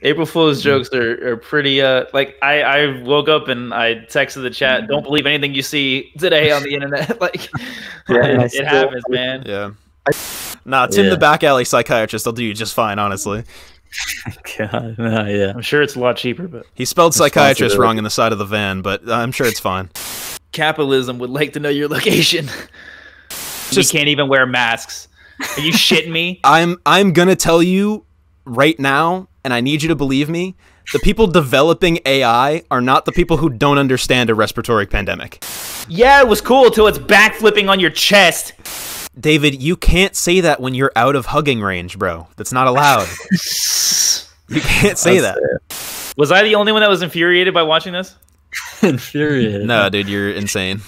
April Fool's jokes are pretty like I woke up and I texted the chat, don't believe anything you see today on the internet. Like it happens, man. Yeah. Nah, Tim the back alley psychiatrist will do you just fine, honestly. God, yeah. I'm sure it's a lot cheaper, but he spelled psychiatrist wrong in the side of the van, but I'm sure it's fine. Capitalism would like to know your location. You can't even wear masks. Are you shitting me? I'm gonna tell you right now, and I need you to believe me, the people developing AI are not the people who don't understand a respiratory pandemic. Yeah, it was cool until it's backflipping on your chest. David, you can't say that when you're out of hugging range, bro. That's not allowed. You can't say that. Was I the only one that was infuriated by watching this? Infuriated? No, dude, you're insane.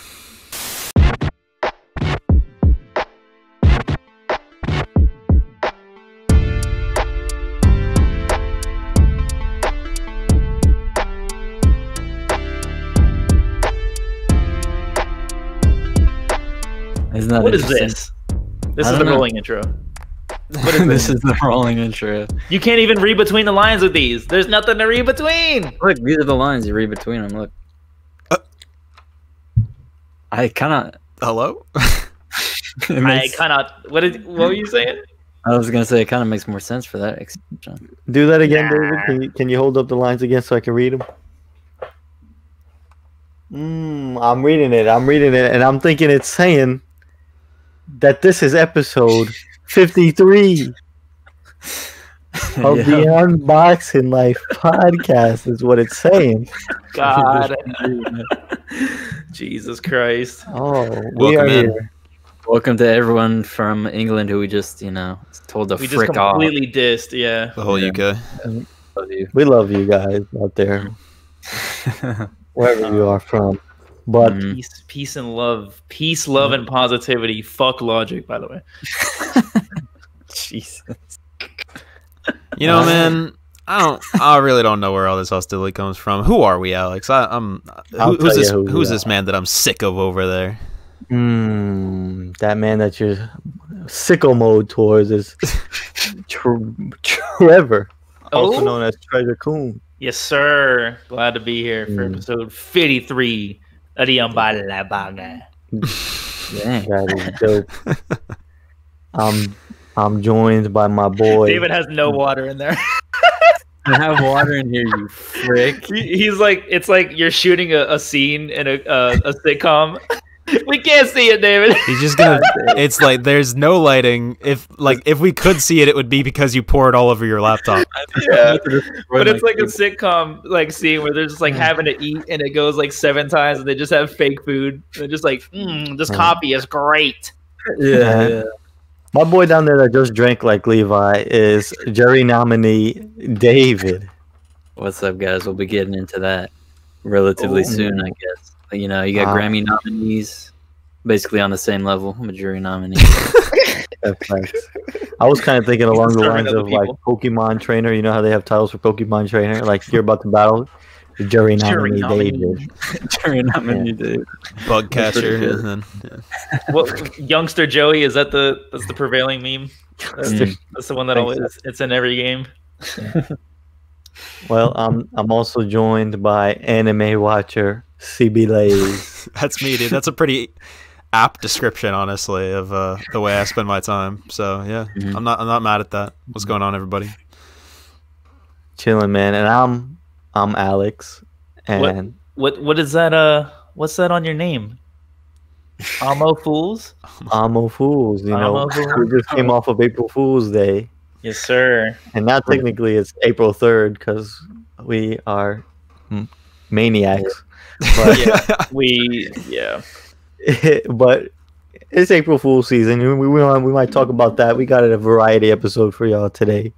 What is this? This is the rolling intro. What is this? Is the rolling intro. You can't even read between the lines with these. There's nothing to read between. Look, these are the lines you read between them. Look. I kind of. Hello? What were you saying? I was gonna say it kind of makes more sense for that expression. Do that again, David. Can you hold up the lines again so I can read them? I'm reading it, and I'm thinking it's saying that this is episode 53 of the Unboxing Life podcast is what it's saying. God. Jesus Christ. Oh, we are here. Welcome to everyone from England who we just, told to frick off. We just completely dissed, yeah. The whole UK. We love you guys out there. Wherever you are from. But peace and love. Peace, love, and positivity. Fuck logic, by the way. Jesus. You know, man, I really don't know where all this hostility comes from. Who are we, Alex? Who's this man that I'm sick of over there? That man that you're sicko mode towards is Trevor, also known as Treasure Coon. Yes, sir. Glad to be here for episode 53 of the Unboxing. That is dope. I'm joined by my boy. David has no water in there. I have water in here, you frick. He's like, it's like you're shooting a scene in a sitcom. We can't see it, David. He's just gonna. It's like there's no lighting. If we could see it, it would be because you pour it all over your laptop. Yeah, but it's like a sitcom scene where they're just having to eat, and it goes 7 times, and they just have fake food. They're just like, this coffee is great. Yeah. My boy down there that just drank like Levi is jury nominee David. What's up, guys? We'll be getting into that relatively soon, I guess. You got Grammy nominees, basically on the same level. I'm a jury nominee. That's nice. I was kind of thinking along the lines of Pokemon trainer. You know how they have titles for Pokemon trainer? Like you're about to battle the jury nominee David. Jury nominee David. Bug catcher. And then, youngster Joey, is that that's the prevailing meme? That's the one that always it's in every game. Well, I'm also joined by anime watcher CB Lays. That's me, dude. That's a pretty apt description, honestly, of the way I spend my time. So yeah, I'm not mad at that. What's going on, everybody? Chilling, man. And I'm Alex. And what is that? What's that on your name? Amo Fools. Amo Fools. We just came off of April Fool's Day. Yes, sir. And now technically it's April 3rd because we are maniacs. But but it's April Fool's season. We might talk about that. We got a variety episode for y'all today.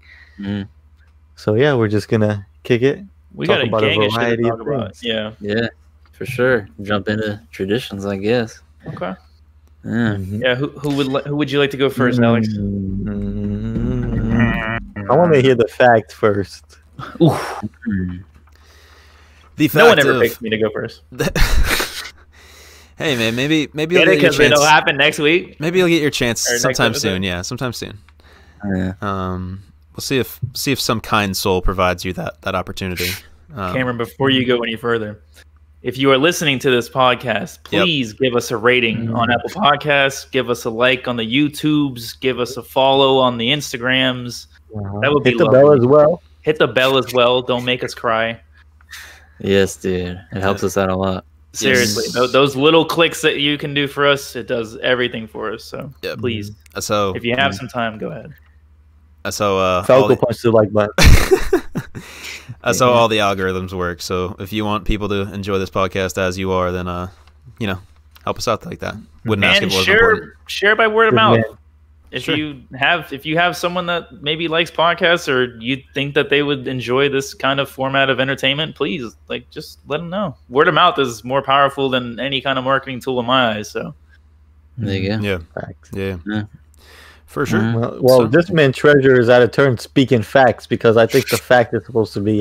So yeah, we're just gonna kick it. We got a gang of shit to talk about. Yeah, for sure. Jump into traditions, I guess. Okay. Yeah. Who would you like to go first, Alex? I want to hear the fact first. No one ever picks me to go first. Hey man, maybe you'll get your chance. It'll happen next week. Maybe you'll get your chance sometime soon. Yeah, sometime soon. Yeah. see if some kind soul provides you that opportunity. Cameron, before you go any further, if you are listening to this podcast, please give us a rating on Apple Podcasts. Give us a like on the YouTubes. Give us a follow on the Instagrams. That would be lovely. Hit the bell as well. Hit the bell as well. Don't make us cry. Yes, dude. It helps us out a lot. Seriously, those little clicks that you can do for us, it does everything for us. So please, if you have some time, go ahead. So Falco punch the like button. That's how all the algorithms work. So if you want people to enjoy this podcast as you are, then help us out like that. Wouldn't ask if it wasn't important. Share by word of mouth. If you have someone that maybe likes podcasts, or you think that they would enjoy this kind of format of entertainment, please just let them know. Word of mouth is more powerful than any kind of marketing tool in my eyes. So there you go. Yeah. Facts. Yeah. For sure. Well, this man Treasure is out of turn speaking facts, because I think the fact is supposed to be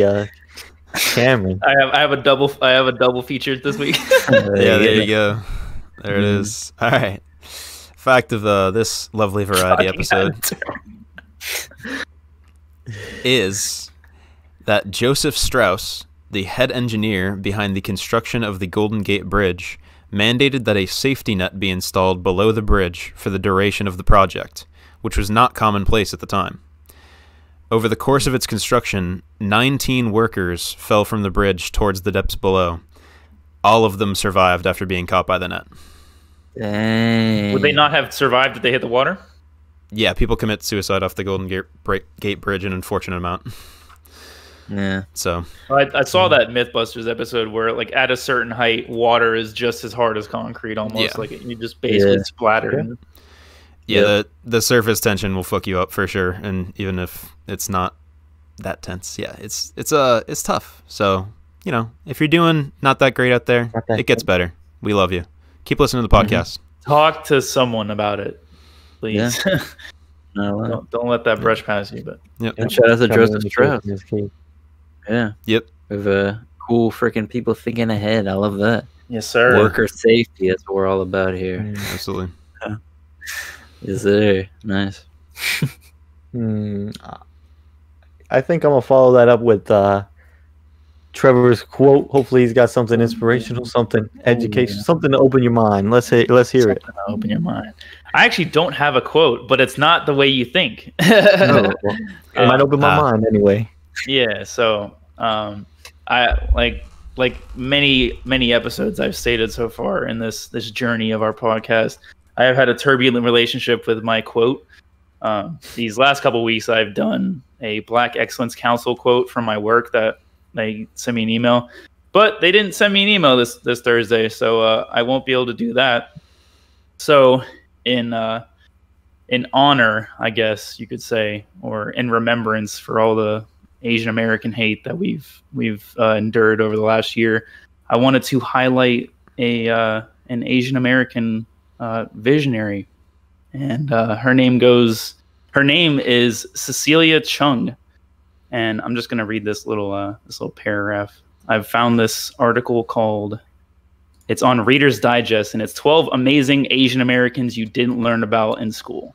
Cameron. I have a double feature this week. There you go. There it is. All right. Fact of this lovely variety episode is that Joseph Strauss, the head engineer behind the construction of the Golden Gate Bridge, mandated that a safety net be installed below the bridge for the duration of the project, which was not commonplace at the time. Over the course of its construction, 19 workers fell from the bridge towards the depths below. All of them survived after being caught by the net. Dang. Would they not have survived if they hit the water? Yeah, people commit suicide off the Golden Gate Bridge an unfortunate amount. Yeah. So I saw that Mythbusters episode where, at a certain height, water is just as hard as concrete, almost. You just basically splatter. Yeah, the surface tension will fuck you up for sure, and even if it's not that tense, it's tough. So if you're doing not that great out there, it gets better. We love you. Keep listening to the podcast. Talk to someone about it, please. Yeah. Don't let that brush past you. But and shout out to Joseph Trev. Yeah. Yep. With cool freaking people thinking ahead. I love that. Yes, sir. Worker safety. That's what we're all about here. Absolutely. Yes, sir. Nice. I think I'm gonna follow that up with Trevor's quote. Hopefully, he's got something inspirational, something educational, something to open your mind. Let's hear it. Open your mind. I actually don't have a quote, but it's not the way you think. It might open my mind anyway. Yeah. So, I like many episodes I've stated so far in this journey of our podcast, I have had a turbulent relationship with my quote. These last couple of weeks, I've done a Black Excellence Council quote from my work that they sent me an email, but they didn't send me an email this Thursday, so I won't be able to do that. So in honor, I guess you could say, or in remembrance for all the Asian American hate that we've endured over the last year, I wanted to highlight an Asian American visionary, and her name is Cecilia Chung. And I'm just going to read this little paragraph. I've found this article it's on Reader's Digest, and it's 12 amazing Asian Americans you didn't learn about in school.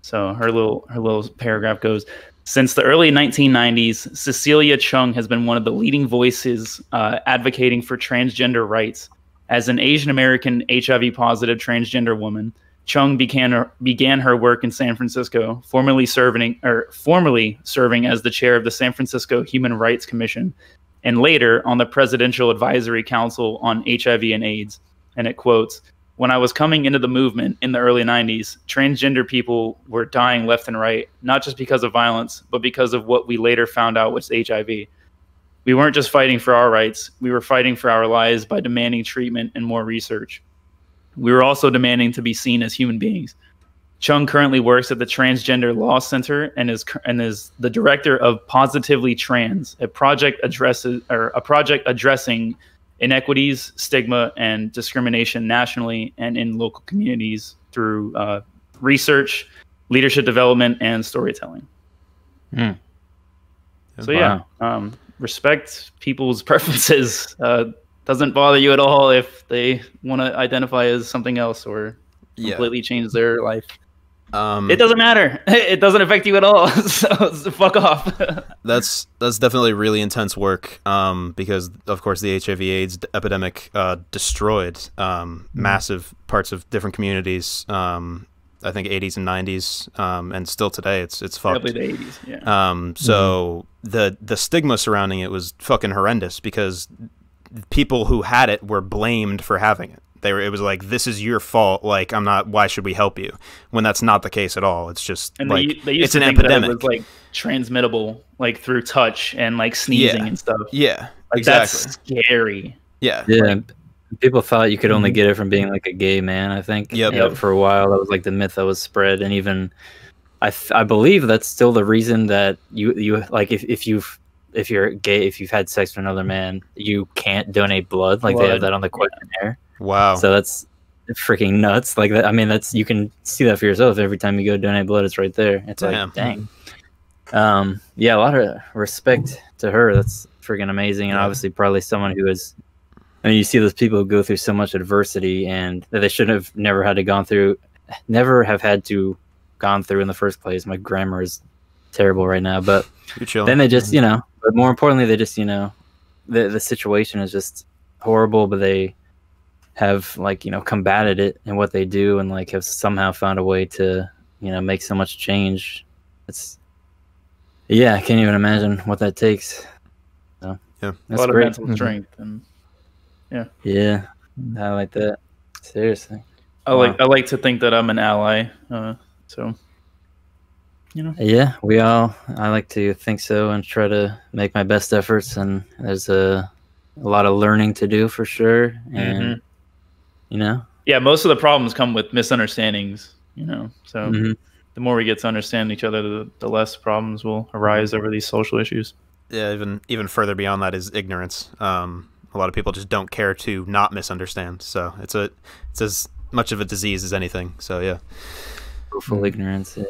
So her little paragraph goes, since the early 1990s, Cecilia Chung has been one of the leading voices advocating for transgender rights. As an Asian American HIV-positive transgender woman, Chung began her work in San Francisco, formerly serving as the chair of the San Francisco Human Rights Commission, and later on the Presidential Advisory Council on HIV and AIDS. And it quotes, when I was coming into the movement in the early 90s, transgender people were dying left and right, not just because of violence, but because of what we later found out was HIV. We weren't just fighting for our rights, we were fighting for our lives by demanding treatment and more research. We were also demanding to be seen as human beings. Chung currently works at the Transgender Law Center and is the director of Positively Trans, a project addressing inequities, stigma, and discrimination nationally and in local communities through research, leadership development, and storytelling. So respect people's preferences. Doesn't bother you at all if they want to identify as something else or completely change their life. It doesn't matter. It doesn't affect you at all. So fuck off. That's definitely really intense work. Because of course the HIV/AIDS epidemic destroyed massive parts of different communities. I think 80s and 90s, and still today it's fucked. Probably the 80s. Yeah. So the stigma surrounding it was fucking horrendous because people who had it were blamed for having it. It was like, this is your fault. Like, why should we help you? When that's not the case at all. It's just and like, they used it's to an think epidemic. that it was like transmittable, like through touch and like sneezing and stuff. Yeah, like, exactly. That's scary. Yeah. Yeah. People thought you could only get it from being like a gay man, I think. Yep. For a while, that was like the myth that was spread. And even, I believe that's still the reason that you like, if you're gay, if you've had sex with another man, you can't donate blood. Like they have that on the questionnaire. Wow. So that's freaking nuts. Like that. I mean, you can see that for yourself. Every time you go donate blood, it's right there. It's like, dang. Yeah, a lot of respect to her. That's freaking amazing. And obviously probably someone who is, I mean, you see those people who go through so much adversity and that they should have never had to gone through in the first place. My grammar is terrible right now, but then they just, but more importantly, they just, the situation is just horrible, but they have combated it in what they do and like have somehow found a way to, make so much change. I can't even imagine what that takes. So, yeah, a lot of mental strength and yeah, I like that. Seriously, I like to think that I'm an ally. So, yeah, I like to think so and try to make my best efforts. And there's a lot of learning to do for sure. And yeah, most of the problems come with misunderstandings. So the more we get to understand each other, the less problems will arise over these social issues. Yeah, even further beyond that is ignorance. A lot of people just don't care to not misunderstand. So it's as much of a disease as anything. So yeah, full ignorance. Yeah.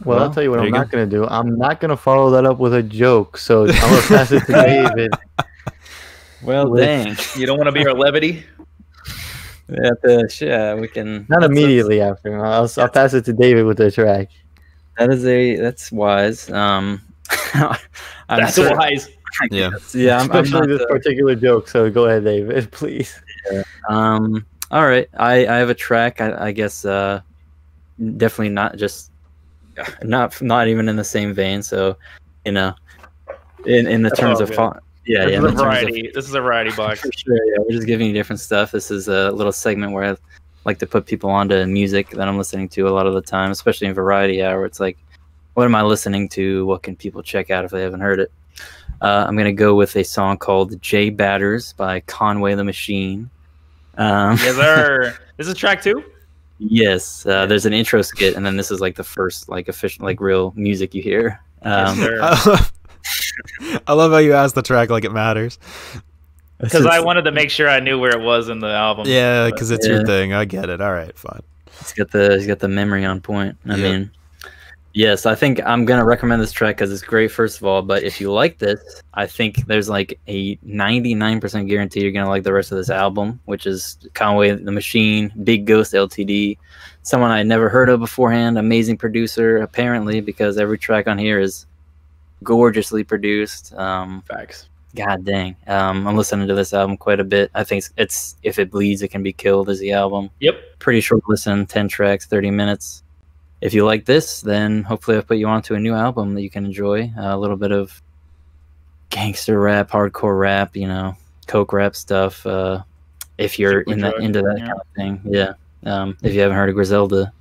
Well, I'll tell you what I'm not going to do. I'm not going to follow that up with a joke. So I'm going to pass it to David. Well, dang. You don't want to be our levity? Yeah, we can. Not immediately after. I'll pass it to David with the track. That's wise. That's wise. Yeah. Yeah. Especially this particular joke. So go ahead, David, please. Yeah. All right. I have a track. I guess definitely not just not even in the same vein. So in the terms of font. Yeah, this is a variety. This is a variety box. For sure, yeah. We're just giving you different stuff. This is a little segment where I like to put people onto music that I'm listening to a lot of the time, especially in Variety Hour. It's like, what am I listening to? What can people check out if they haven't heard it? I'm going to go with a song called J Batters by Conway the Machine. Yes, sir. This is track 2? Yes. There's an intro skit, and then this is like the first like official, like real music you hear. Yes, sir. I love how you ask the track like it matters. Because I wanted to make sure I knew where it was in the album. Yeah, because it's your thing. I get it. All right, fine. He's got the memory on point. I mean, yes, I think I'm gonna recommend this track because it's great. First of all, but if you like this, I think there's like a 99% guarantee you're gonna like the rest of this album, which is Conway the Machine, Big Ghost Ltd. Someone I had never heard of beforehand. Amazing producer, apparently, because every track on here is gorgeously produced. Facts. God dang. I'm listening to this album quite a bit. I think it's If It Bleeds, It Can Be Killed is the album. Yep. Pretty short listen, 10 tracks, 30 minutes. If you like this, then hopefully I'll put you onto a new album that you can enjoy. A little bit of gangster rap, hardcore rap, coke rap stuff. If you're into that kind of thing. Yeah. If you haven't heard of Griselda,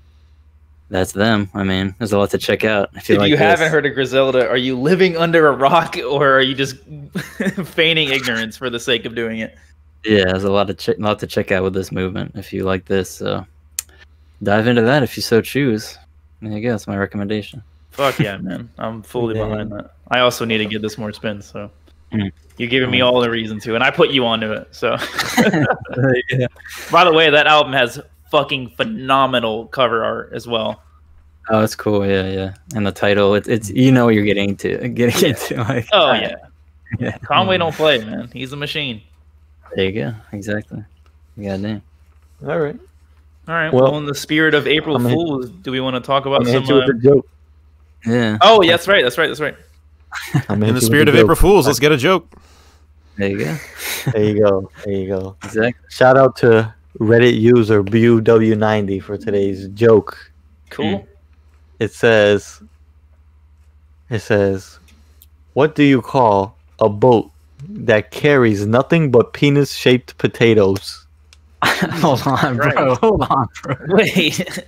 that's them. I mean, there's a lot to check out. If you haven't heard of Griselda, are you living under a rock or are you just feigning ignorance for the sake of doing it? Yeah, there's a lot to check out with this movement. If you like this, so dive into that if you so choose. There you go. That's my recommendation. Fuck yeah, man. I'm fully behind that. I also need to give this more spins, so you're giving me all the reason to, and I put you onto it. So, by the way, that album has fucking phenomenal cover art as well. Oh, it's cool. Yeah. And the title, it's you know what you're getting into. Like, yeah. Conway don't play, man. He's a machine. There you go. Exactly. Goddamn. All right. All right. Well, in the spirit of April Fools, do we want to talk about some? Joke. Yeah. Oh, yeah, that's right. In the spirit of April Fools, let's get a joke. There you go. There you go. Exactly. Shout out to Reddit user BUW90 for today's joke. Cool. It says, what do you call a boat that carries nothing but penis-shaped potatoes? Hold on, bro. Wait.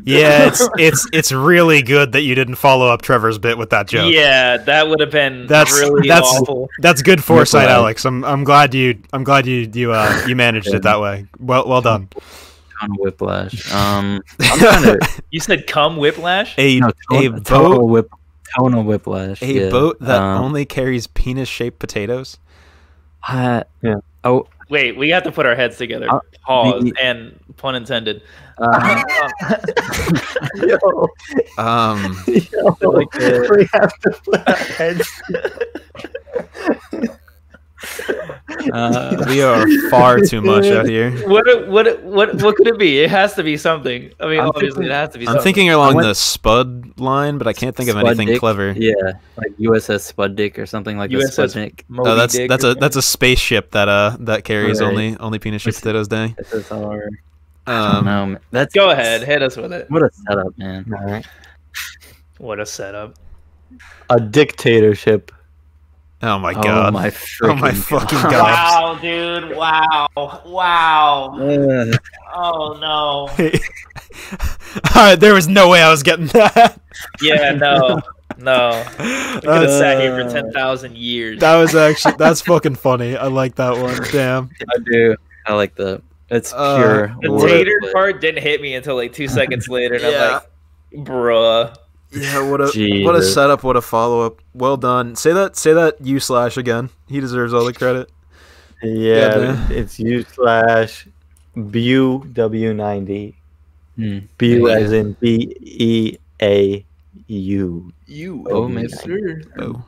Yeah, it's really good that you didn't follow up Trevor's bit with that joke. Yeah, that would have been really awful. That's good foresight, Alex. I'm glad you managed it that way. Well done. Ton of whiplash. I'm trying to. You said cum whiplash? Tonal whiplash. A boat that only carries penis-shaped potatoes. Yeah. Oh. Wait, we have to put our heads together. Pause and pun intended. We have to put our heads. We are far too much out here. What could it be? It has to be something. I mean, obviously it has to be something. I'm thinking along the Spud line, but I can't think of anything clever. Yeah, like USS Spuddick or something like USS Sputnik. No, that's a spaceship that carries only penis shaped potatoes. Dang. That's go ahead, hit us with it. What a setup, man! All right. What a setup. A dictatorship. Oh my god! Oh my fucking god! Wow, dude! Wow! Oh no! There was no way I was getting that. Yeah, no. We could have sat here for 10,000 years. That's fucking funny. I like that one. Damn. I do. I like that. It's pure. The tater part didn't hit me until like 2 seconds later, and I'm like, bruh. Yeah, what a setup, what a follow up. Well done. Say that U/ again. He deserves all the credit. Yeah, it's U/BUW90. Bu as in BEAU. Oh, mister. Oh.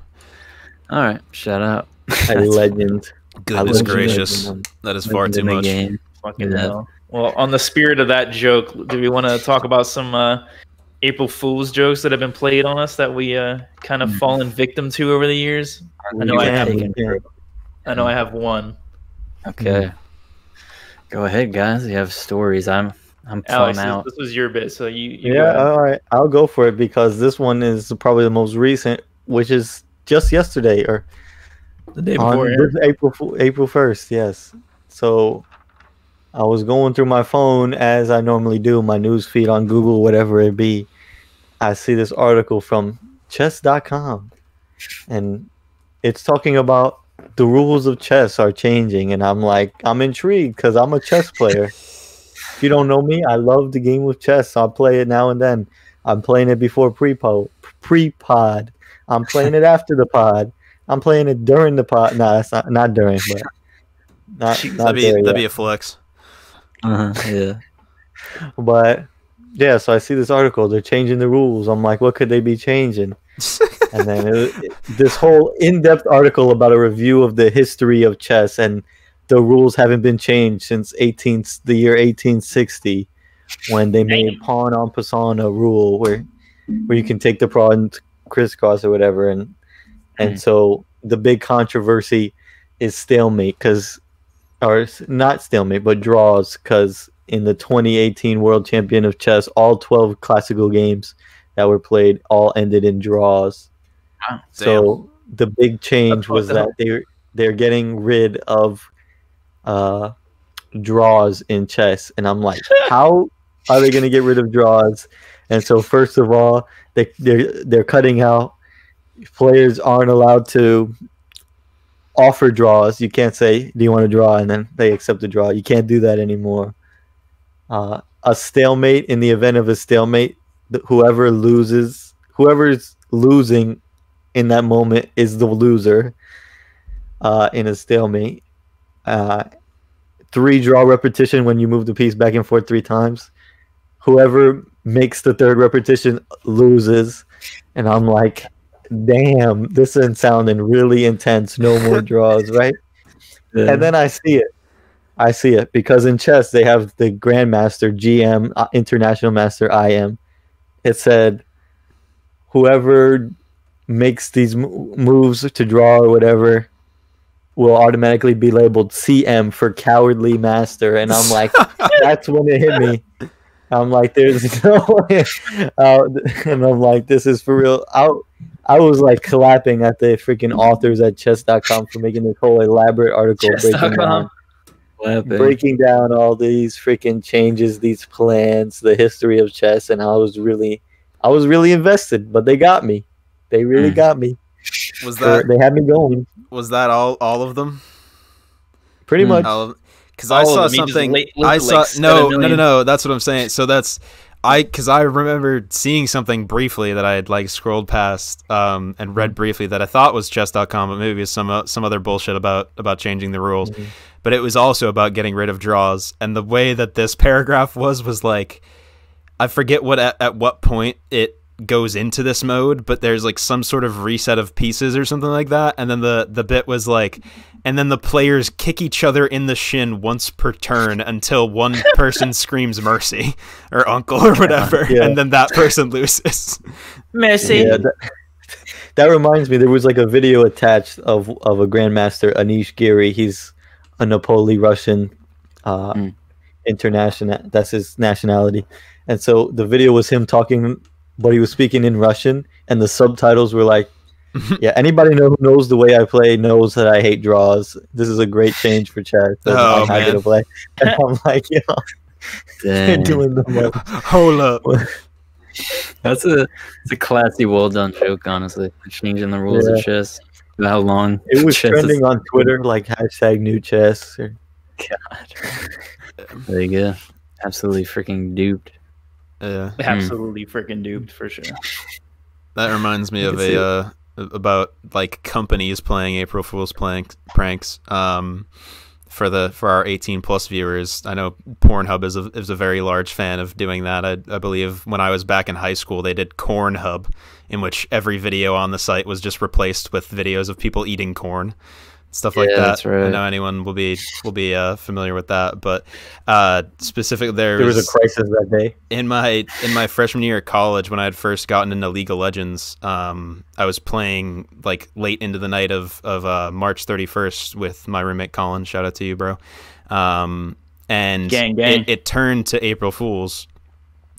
All right, shout out. A legend. Goodness gracious. That is far too much. Fucking hell. Well, on the spirit of that joke, do we want to talk about some April Fool's jokes that have been played on us that we kind of fallen victim to over the years? I know I have one. Okay. Go ahead, guys. You have stories. I'm Alex, out. This was your bit, so you yeah, all right. I'll go for it because this one is probably the most recent, which is just yesterday or the day before. April 1st, yes. So I was going through my phone as I normally do, my news feed on Google, whatever it be. I see this article from chess.com, and it's talking about the rules of chess are changing, and I'm intrigued because I'm a chess player. If you don't know me, I love the game of chess. I'll play it now and then. I'm playing it before pre-pod. I'm playing it after the pod. I'm playing it during the pod. No, that's not during, but that'd be a flex. Yeah. But yeah, so I see this article. They're changing the rules. I'm like, what could they be changing? And then this whole in-depth article about a review of the history of chess, and the rules haven't been changed since the year 1860, when they made pawn en passant a rule where you can take the pawn crisscross or whatever, and so the big controversy is stalemate, or not stalemate, but draws, because in the 2018 World Champion of Chess, all 12 classical games that were played all ended in draws. Wow, so the big change was that they're getting rid of draws in chess, and I'm like, how are they going to get rid of draws? And so first of all, they're cutting out, players aren't allowed to offer draws. You can't say, do you want to draw, and then they accept the draw. You can't do that anymore. A stalemate, in the event of a stalemate, whoever's losing in that moment is the loser in a stalemate. 3 draw repetition, when you move the piece back and forth 3 times. Whoever makes the 3rd repetition loses. And I'm like, damn, this is sounding really intense. No more draws, right? Yeah. And then I see it. I see it because in chess they have the Grandmaster, GM, International Master, IM. It said whoever makes these moves to draw or whatever will automatically be labeled CM for Cowardly Master, and I'm like, that's when it hit me. I'm like, there's no way. And I'm like, this is for real. I was like clapping at the freaking authors at chess.com for making this whole elaborate article breaking down all these freaking changes, these plans, the history of chess, and I was really invested, but they got me. They really got me. They had me going. Was that all of them? Pretty much. Because I saw something. No. That's what I'm saying. So because I remember seeing something briefly that I had like scrolled past and read briefly that I thought was chess.com, but maybe it's some other bullshit about changing the rules. Mm-hmm. But it was also about getting rid of draws, and the way that this paragraph was like, I forget at what point it goes into this mode, but there's like some sort of reset of pieces or something like that, and then the bit was like, and then the players kick each other in the shin once per turn until one person screams mercy or uncle or whatever, and then that person loses. Mercy. Yeah, that reminds me, there was like a video attached of a Grandmaster, Anish Giri. He's a Napoli Russian international. That's his nationality. And so the video was him talking, but he was speaking in Russian, and the subtitles were like, yeah, anybody who knows the way I play knows that I hate draws. This is a great change for chess. I'm happy to play. And I'm like, they're doing the most. Hold up. It's a classy, well done joke, honestly. Changing the rules of chess. How long it was trending on Twitter, like #new chess. God. There you go. Absolutely freaking duped. Absolutely freaking duped for sure. That reminds me of about like companies playing April Fool's pranks. For our 18+ viewers, I know Pornhub is a very large fan of doing that. I believe when I was back in high school, they did Cornhub, in which every video on the site was just replaced with videos of people eating corn, stuff like that. That's right. I know anyone will be familiar with that, but specifically there was a crisis that day in my freshman year of college when I had first gotten into League of Legends. I was playing like late into the night of March 31st with my roommate Colin. Shout out to you, bro. And gang. It turned to April Fools.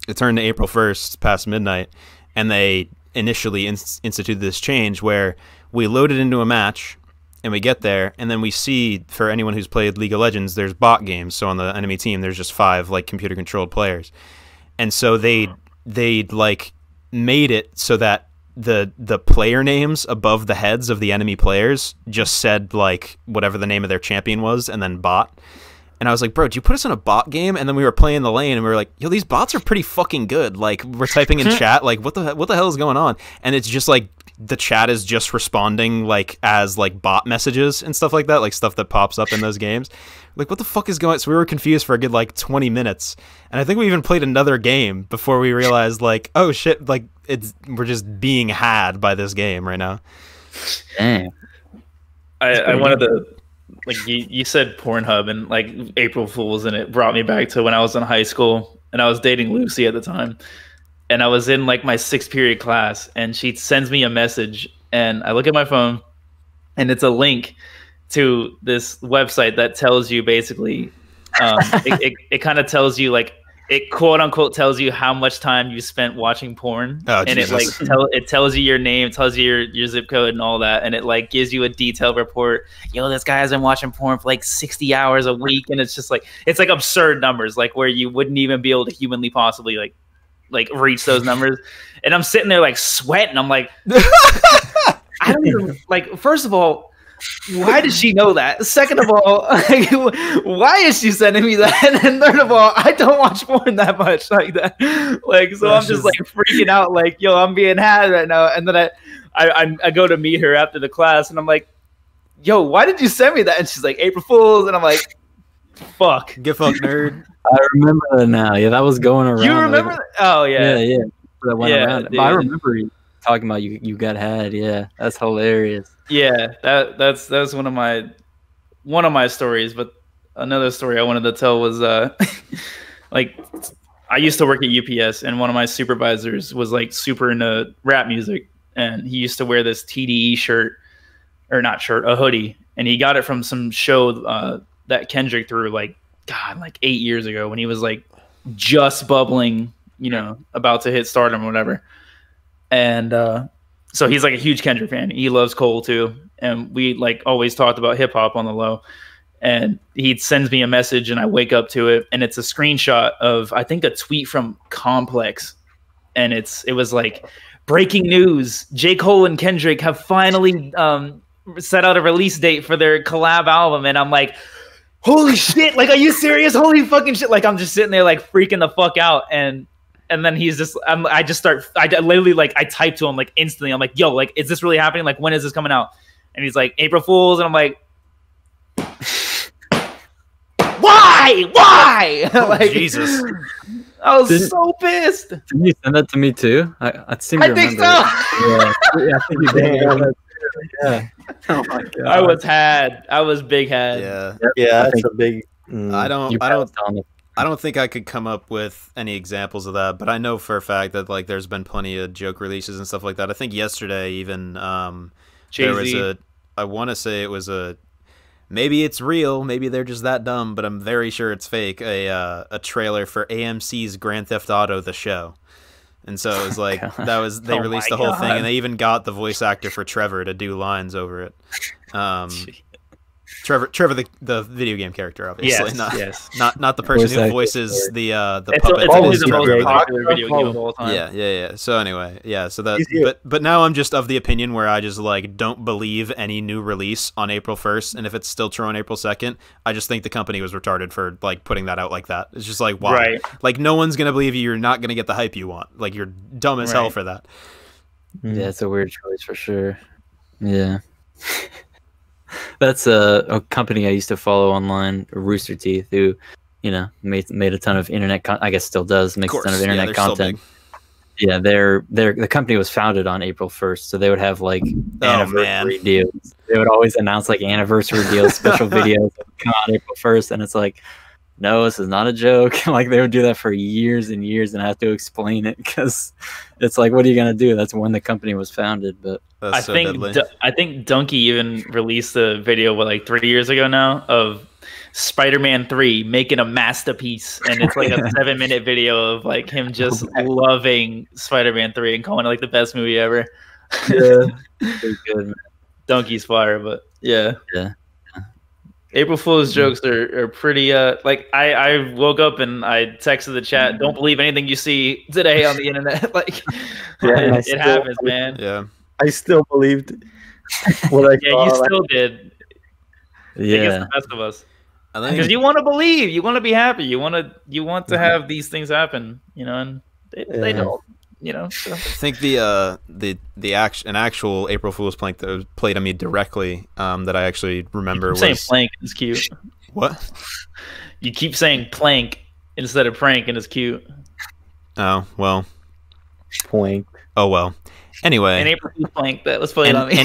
It turned to April 1st past midnight, and they initially instituted this change where we loaded into a match. And we get there, and then we see, for anyone who's played League of Legends, there's bot games. So on the enemy team, there's just 5 like computer-controlled players, and so they like made it so that the player names above the heads of the enemy players just said like whatever the name of their champion was, and then bot. And I was like, bro, did you put us in a bot game? And then we were playing the lane, and we were like, yo, these bots are pretty fucking good. Like, we're typing in chat, like, what the hell is going on? And it's just like the chat is just responding like as like bot messages and stuff like that, like stuff that pops up in those games. Like, what the fuck is going on? So we were confused for a good like 20 minutes. And I think we even played another game before we realized like, oh shit, like we're just being had by this game right now. Damn. I wanted to, like, you said Pornhub and like April Fools, and it brought me back to when I was in high school and I was dating Lucy at the time, and I was in like my 6th period class, and she sends me a message, and I look at my phone, and it's a link to this website that tells you basically, it kind of tells you like, it quote unquote tells you how much time you spent watching porn, and it like it tells you your name, tells you your zip code and all that, and it like gives you a detailed report. Yo, this guy has been watching porn for like 60 hours a week, and it's just like, it's like absurd numbers, like where you wouldn't even be able to humanly possibly like reach those numbers. And I'm sitting there like sweating. I'm like, I don't even, like, first of all, why does she know that? Second of all, like, why is she sending me that? And third of all, I don't watch porn that much like that. Like, so I'm just like freaking out, like, yo, I'm being had right now. And then I go to meet her after the class, and I'm like, yo, why did you send me that? And she's like, April Fools. And I'm like, fuck. Get fucked, nerd. I remember that now. Yeah, that was going around. You remember that? Oh, yeah. Yeah. That went around. But I remember you talking about you got had. Yeah, that's hilarious. Yeah, that's one of my stories. But another story I wanted to tell was like I used to work at UPS, and one of my supervisors was like super into rap music, and he used to wear this TDE shirt, or not shirt, a hoodie, and he got it from some show that Kendrick threw like 8 years ago when he was like just bubbling, about to hit stardom or whatever. And so he's like a huge Kendrick fan. He loves Cole too, and we like always talked about hip hop on the low. And he sends me a message, and I wake up to it, and it's a screenshot of, I think, a tweet from Complex, and it was like, breaking news: J. Cole and Kendrick have finally set out a release date for their collab album. And I'm like, holy shit! Like, are you serious? Holy fucking shit! Like, I'm just sitting there like freaking the fuck out, and then he's just, I literally like, I typed to him like instantly. I'm like, yo, like, is this really happening? Like, when is this coming out? And he's like, April Fools, and I'm like, Why? Like, Jesus. I was so pissed. Did you send that to me too? I seem to remember. Think so. Yeah, I think you did. Yeah. Oh my god. I was big head. Yeah, that's a big. I don't think I could come up with any examples of that, but I know for a fact that like there's been plenty of joke releases and stuff like that. I think yesterday even there was I want to say it was maybe it's real, maybe they're just that dumb, but I'm very sure it's fake. A trailer for AMC's Grand Theft Auto: The Show, and so it was like they released the whole thing, and they even got the voice actor for Trevor to do lines over it. Trevor, the video game character, obviously, not the person who voices the puppet. It's always the most popular video game of all time. Yeah. So anyway, so that, but now I'm just of the opinion where I just like don't believe any new release on April 1st, and if it's still true on April 2nd, I just think the company was retarded for like putting that out like that. It's just like, why? Right. Like, no one's gonna believe you. You're not gonna get the hype you want. Like, you're dumb as hell for that. Yeah, it's a weird choice for sure. Yeah. That's a company I used to follow online, Rooster Teeth, who, made a ton of internet. I guess still does make a ton of internet content. Yeah, the company was founded on April 1st, so they would have like anniversary deals. They would always announce like anniversary deals, special videos that would come out April 1st, and it's like, no, this is not a joke. Like, they would do that for years and years, and I have to explain it because it's like, what are you gonna do? That's when the company was founded. But I think Donkey even released a video like 3 years ago now of Spider-Man 3 making a masterpiece, and it's like a 7-minute video of like him just loving Spider-Man 3 and calling it like the best movie ever. Yeah, pretty good, man. Donkey's fire, but yeah. April Fool's jokes are pretty like I woke up and I texted the chat, don't believe anything you see today on the internet. Like, it happens, man. Yeah, I still believed what I saw. You still did. Yeah, it's the best of us. Because you want to believe, you want to be happy, you want to have these things happen, and they don't. So. I think an actual April Fool's prank that was played on me directly, that I actually remember was saying plank is cute. What? You keep saying plank instead of prank, and it's cute. Oh well. Plank. Oh well. Anyway, an April Fool's prank that was played on me.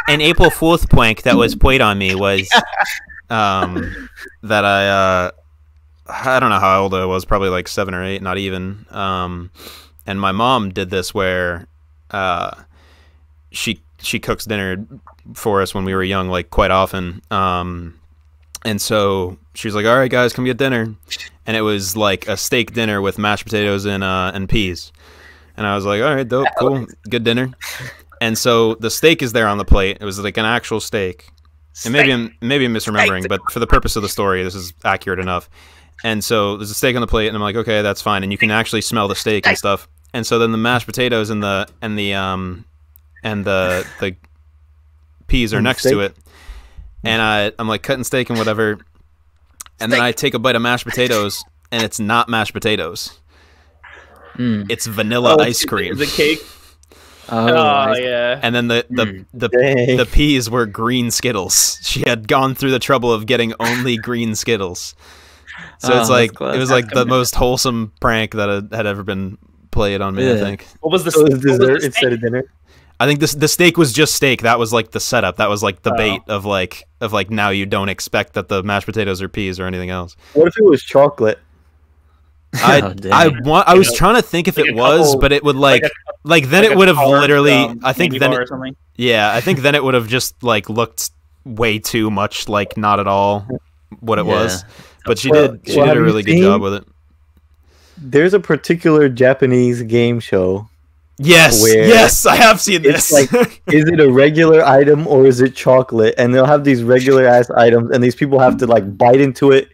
An April Fool's prank that was played on me was that I don't know how old I was, probably like 7 or 8, not even. And my mom did this where she cooks dinner for us when we were young, like quite often. And so she was like, "All right, guys, come get dinner." And it was like a steak dinner with mashed potatoes and peas. And I was like, "All right, dope, cool, good dinner." And so the steak is there on the plate. It was like an actual steak. And maybe I'm misremembering, but for the purpose of the story, this is accurate enough. And so there's a steak on the plate, and I'm like, okay, that's fine. And you can actually smell the steak and stuff. And so then the mashed potatoes and the peas are next to it. And I'm like cutting steak and whatever. And then I take a bite of mashed potatoes, and it's not mashed potatoes. It's vanilla ice cream. The cake. Oh yeah. And then the peas were green Skittles. She had gone through the trouble of getting only green Skittles. So it's like it was like the most wholesome prank that had ever been played on me. I think. What was the dessert instead of dinner? I think the steak was just steak. That was like the setup. That was like the bait of like of like now you don't expect that the mashed potatoes are peas or anything else. What if it was chocolate? I was trying to think if like it was, but it would like then it would have literally. I think then or something. yeah, I think then it would have just like looked way too much like not at all what it was. But she did a really good job with it. There's a particular Japanese game show. Yes, I have seen this. It's like, is it a regular item or is it chocolate? And they'll have these regular ass items, and these people have to like bite into it.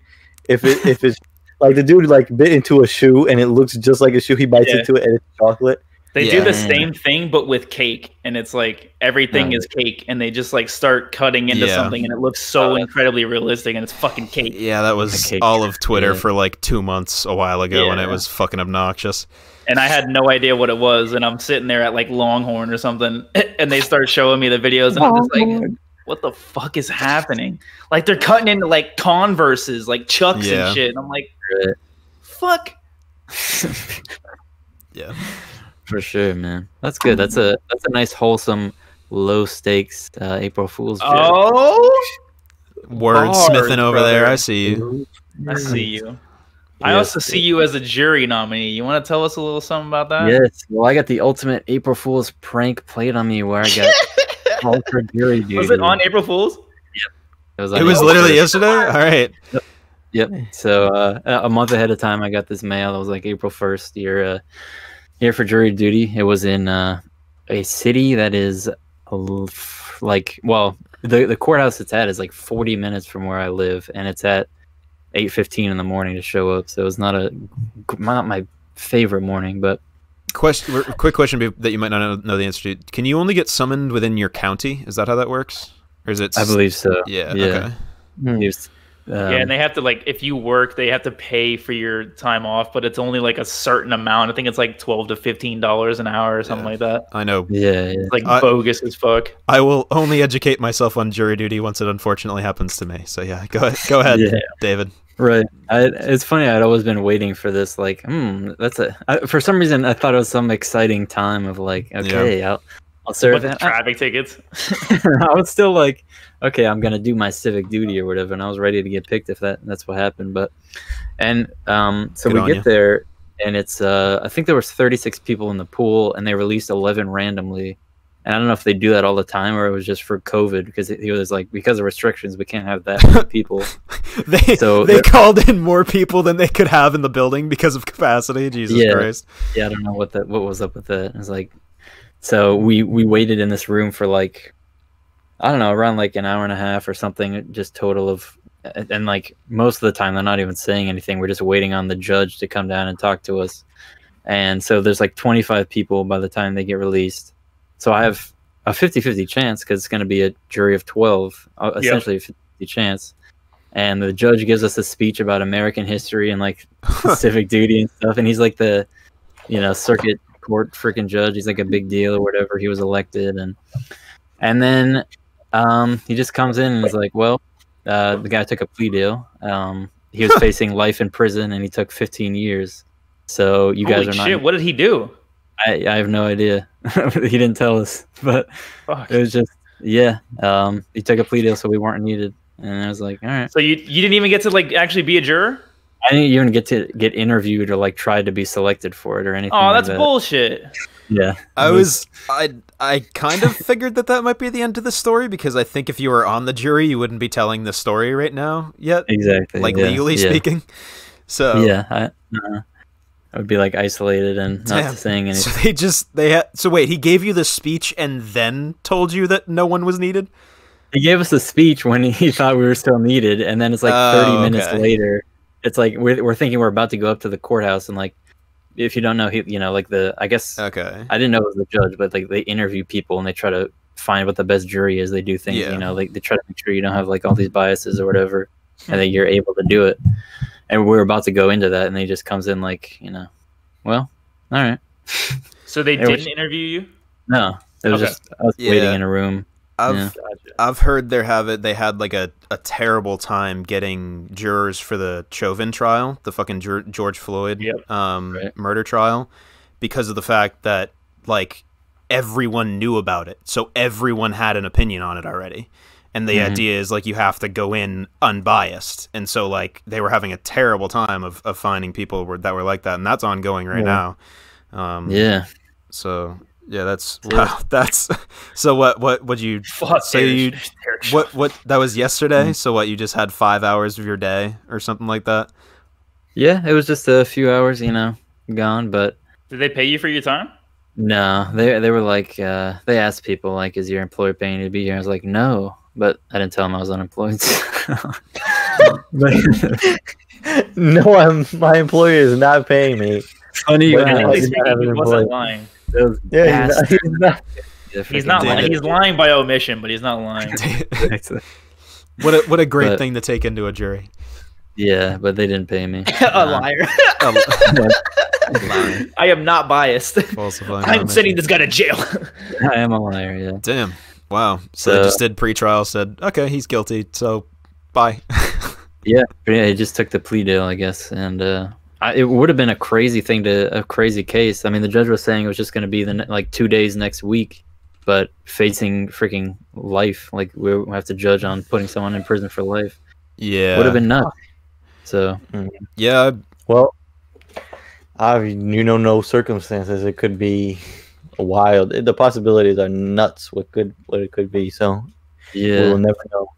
If it's like the dude like bit into a shoe and it looks just like a shoe, he bites into it and it's chocolate. They do the same thing, but with cake, and it's like everything is cake, and they just like start cutting into something, and it looks so incredibly realistic, and it's fucking cake. Yeah, that was all of Twitter for like 2 months a while ago, and it was fucking obnoxious. And I had no idea what it was, and I'm sitting there at like Longhorn or something, and they start showing me the videos, and I'm just like, what the fuck is happening? Like they're cutting into like Converses, like Chucks and shit, and I'm like, fuck. Yeah. For sure, man. That's good. That's a nice, wholesome, low stakes April Fool's joke. Oh, wordsmithing over there. I see you. I see you. I also see you as a jury nominee. You want to tell us a little something about that? Yes. Well, I got the ultimate April Fool's prank played on me where I got called for jury duty. Was it on April Fool's? Yep. It was literally yesterday? All right. Yep. So a month ahead of time, I got this mail. It was like April 1st. You're here for jury duty. It was in a city that is like, well, the courthouse it's at is like 40 minutes from where I live, and it's at 8:15 in the morning to show up. So it's not my favorite morning, but quick question that you might not know the answer to. Can you only get summoned within your county? Is that how that works? Or is it? I believe so. Yeah. Okay. And they have to like, if you work, they have to pay for your time off, but it's only like a certain amount. I think it's like $12 to $15 an hour or something like that. I know. Yeah. It's like bogus as fuck. I will only educate myself on jury duty once it unfortunately happens to me. So yeah, go ahead, David. Right. It's funny. I'd always been waiting for this. Like, for some reason, I thought it was some exciting time of like, okay, I'll serve it. Traffic tickets. I was still like, okay, I'm gonna do my civic duty or whatever, and I was ready to get picked if that's what happened. But so we get there, and it's I think there was 36 people in the pool, and they released 11 randomly. And I don't know if they do that all the time or it was just for COVID, because he was like, because of restrictions, we can't have that many people. they called in more people than they could have in the building because of capacity. Jesus Christ. Yeah, I don't know what was up with that. It was like, so we waited in this room for like, I don't know, around like an hour and a half or something, just total of, and like most of the time they're not even saying anything. We're just waiting on the judge to come down and talk to us. And so there's like 25 people by the time they get released. So I have a 50-50 chance because it's going to be a jury of 12, essentially a 50-50 chance. And the judge gives us a speech about American history and like civic duty and stuff. And he's like the, circuit court freaking judge. He's like a big deal or whatever. He was elected. And then he just comes in and is like, well, the guy took a plea deal. He was facing life in prison and he took 15 years. So you guys are not. Shit, what did he do? I have no idea. He didn't tell us, but it was just, he took a plea deal, so we weren't needed. And I was like, all right. So you didn't even get to like actually be a juror? I didn't even get to get interviewed or like try to be selected for it or anything. Oh, that's bullshit. Yeah. I kind of figured that might be the end of the story, because I think if you were on the jury, you wouldn't be telling the story right now yet. Exactly. Like legally speaking. So yeah, I would be like isolated and not saying anything. So wait, he gave you the speech and then told you that no one was needed? He gave us a speech when he thought we were still needed, and then it's like 30 minutes later. It's like we're thinking we're about to go up to the courthouse, and like, if you don't know, I guess I didn't know it was the judge, but like they interview people and they try to find what the best jury is. They do things, like they try to make sure you don't have like all these biases or whatever, and that you're able to do it. And we're about to go into that, and he just comes in like, well, all right. So they didn't interview you? No, it was just us waiting in a room. I've heard they had like a terrible time getting jurors for the Chauvin trial, the fucking George Floyd murder trial, because of the fact that like everyone knew about it, so everyone had an opinion on it already. And the idea is like you have to go in unbiased, and so like they were having a terrible time of finding people that were like that, and that's ongoing right now. So yeah, that's wow. That's so. What would you say? You what that was yesterday? So what, you just had 5 hours of your day or something like that? Yeah, it was just a few hours, gone. But did they pay you for your time? No, they were like, they asked people like, "Is your employer paying you to be here?" I was like, "No," but I didn't tell them I was unemployed. No, my employer is not paying me. Funny, he wasn't lying. Yeah, he's not lying. He's lying by omission, but he's not lying. What a great thing to take into a jury. Yeah, but they didn't pay me. A liar. I am not biased. I'm sending this guy to jail. I am a liar, yeah. Damn. Wow. So they just did pre-trial, said, okay, he's guilty, so bye. Yeah, he just took the plea deal, I guess. And it would have been a crazy case. I mean, the judge was saying it was just going to be 2 days next week, but facing freaking life. Like, we have to judge on putting someone in prison for life. Yeah. Would have been nuts. So, yeah. Well, no circumstances. It could be wild. The possibilities are nuts. What it could be. So yeah, we'll never know.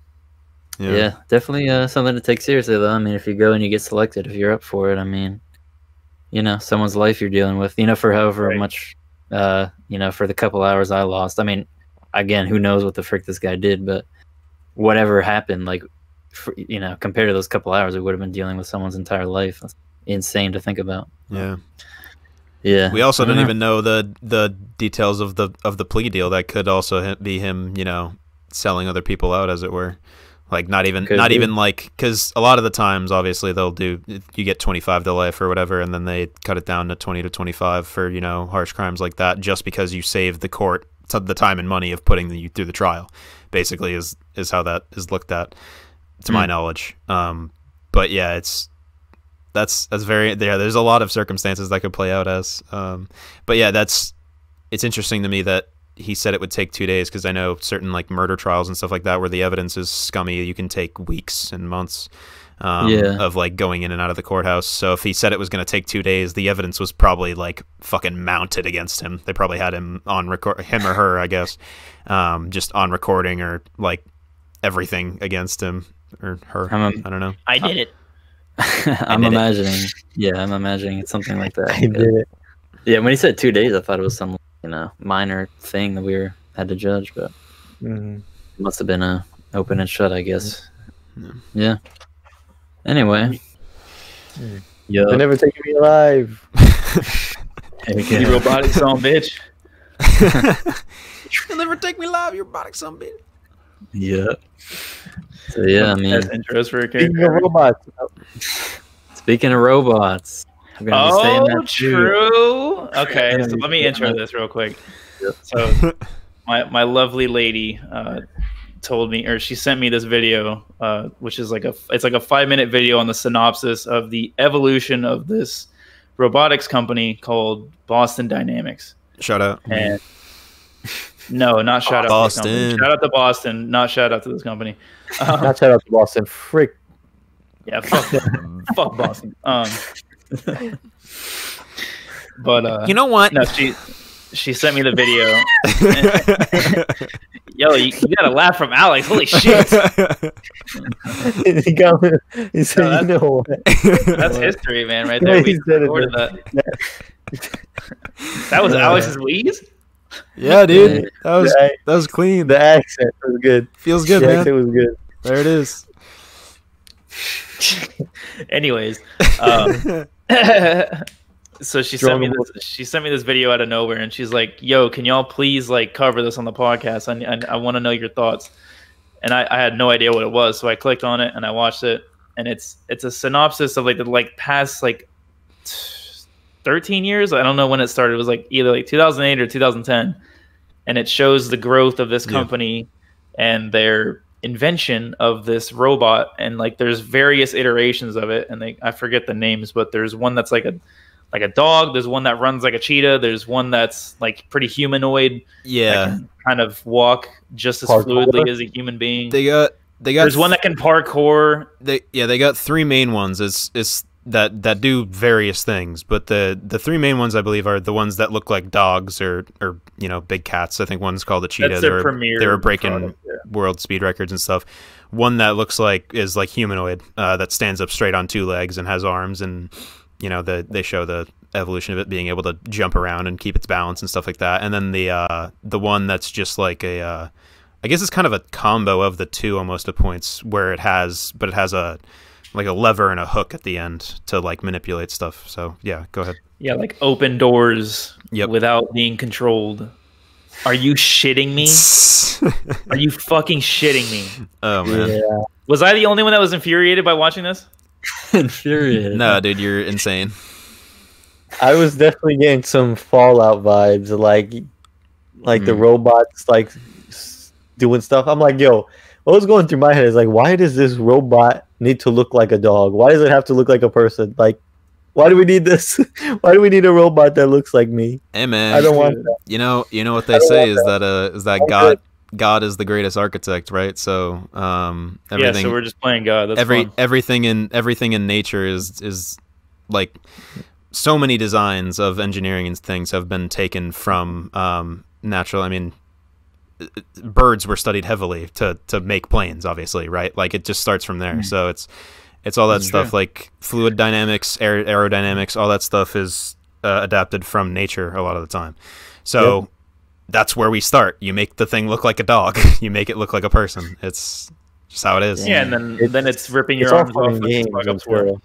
Yeah, definitely something to take seriously, though. I mean, if you go and you get selected, if you're up for it, I mean, someone's life you're dealing with. For however much, for the couple hours I lost. I mean, again, who knows what the frick this guy did, but whatever happened, compared to those couple hours, it would have been dealing with someone's entire life. That's insane to think about. Yeah. Yeah. We also didn't even know the details of the plea deal. That could also be him, selling other people out, as it were. Like even because a lot of the times, obviously, you get 25 to life or whatever, and then they cut it down to 20 to 25 for, harsh crimes like that, just because you saved the court the time and money of putting you through the trial, basically is how that is looked at, to my knowledge. But yeah, that's very, there's a lot of circumstances that could play out as, but yeah, it's interesting to me that he said it would take 2 days, because I know certain murder trials and stuff like that where the evidence is scummy, you can take weeks and months of going in and out of the courthouse. So if he said it was going to take 2 days, the evidence was probably fucking mounted against him. They probably had him on record, him or her, I guess, just on recording, or everything against him or her. I don't know. I did it. I'm imagining it's something like that. I did it. Yeah, when he said 2 days, I thought it was some minor thing that we had to judge, but it must have been a open and shut, I guess. Yeah. Anyway. Yeah. They're never taking me alive. You robotic son bitch. You'll never take me alive, you robotic son bitch. Yeah. So yeah, I mean, that's intros for a character. Speaking of robots. True. Okay, so let me intro this real quick. So, my lovely lady told me, or she sent me this video, which is it's like a 5-minute video on the synopsis of the evolution of this robotics company called Boston Dynamics. Shout out. And no, not shout out Boston. to this company. Shout out to Boston, not shout out to this company. Not shout out to Boston. Frick. Yeah, fuck them. Fuck Boston. But you know what? No, she sent me the video. Yo, you gotta laugh from Alex. Holy shit! He said, "You know what?" That's history, man. Right there. We recorded that. That was Alex's wheeze. Yeah, dude. That was clean. The accent was good. Feels good, man. The accent was good. There it is. Anyways, so she sent me this video out of nowhere, and she's like, "Yo, can y'all please cover this on the podcast? I want to know your thoughts." And I had no idea what it was, so I clicked on it and I watched it, and it's a synopsis of the past 13 years. I don't know when it started. It was either 2008 or 2010, and it shows the growth of this company and their invention of this robot, and there's various iterations of it, and I forget the names, but there's one that's like like a dog. There's one that runs like a cheetah. There's one that's like pretty humanoid. Yeah, that can kind of walk just as fluidly as a human being. They got. There's one that can parkour. They got 3 main ones. It's that do various things, but the 3 main ones I believe are the ones that look like dogs or big cats. I think one's called a cheetah. They were breaking world speed records and stuff. One that looks like is like humanoid that stands up straight on 2 legs and has arms, and they show the evolution of it being able to jump around and keep its balance and stuff like that. And then the one that's just like a I guess it's kind of a combo of the 2 almost at points, where it has a like a lever and a hook at the end to like manipulate stuff. So yeah, go ahead. Yeah, like open doors without being controlled. Are you shitting me? Are you fucking shitting me? Oh man. Yeah. Was I the only one that was infuriated by watching this? Infuriated. No, dude, you're insane. I was definitely getting some Fallout vibes, like the robots like doing stuff. I'm like, yo, what was going through my head is like, why does this robot need to look like a dog? Why does it have to look like a person? Like, why do we need this? Why do we need a robot that looks like me? Hey man, I don't want that. You know what they say is that God is the greatest architect, right? So everything. Yeah, so we're just playing God. That's fun. everything in nature is like so many designs of engineering and things have been taken from natural. I mean, birds were studied heavily to make planes, obviously, right? Like it just starts from there. So it's all that stuff, like fluid dynamics, aerodynamics, all that stuff is adapted from nature a lot of the time. So that's where we start. You make the thing look like a dog. You make it look like a person. It's just how it is. Yeah, and then it's ripping your arms off.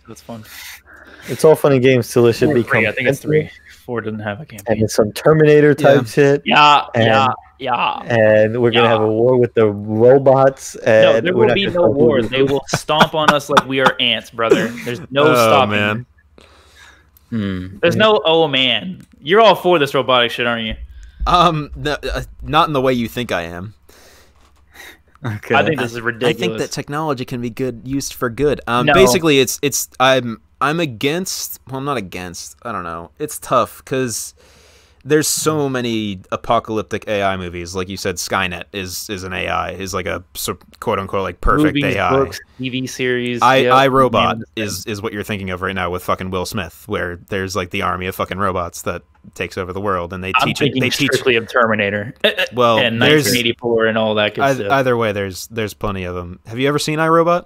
That's fun. It's all fun and games till it should become. I think it's 3. 4 doesn't have a campaign. And it's some Terminator type shit. Yeah. And we're gonna have a war with the robots. And no, there will be no war. They will stomp on us like we are ants, brother. There's no stopping. Man. There's no man. You're all for this robotic shit, aren't you? Not in the way you think I am. Okay. I think this is ridiculous. I think that technology can be used for good. Basically, I'm against. Well, I'm not against. I don't know. It's tough because there's so many apocalyptic AI movies. Like you said, Skynet is an AI. Is like a quote unquote like perfect movies, AI. Books, TV series. iRobot is what you're thinking of right now with fucking Will Smith, where there's like the army of fucking robots that takes over the world, and they teach it. They strictly of Terminator. Well, and 1984 and all that good stuff. Either way, there's plenty of them. Have you ever seen iRobot?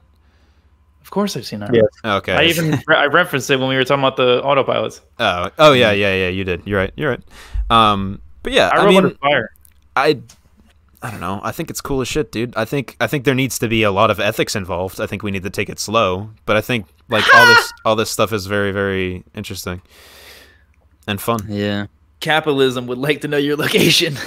Of course, I've seen that. Yes. Okay. I referenced it when we were talking about the autopilots. Oh yeah. You did. You're right. But yeah, I mean, fire. I don't know. I think it's cool as shit, dude. I think there needs to be a lot of ethics involved. I think we need to take it slow, but I think like all this stuff is very, very interesting and fun. Yeah. Capitalism would like to know your location.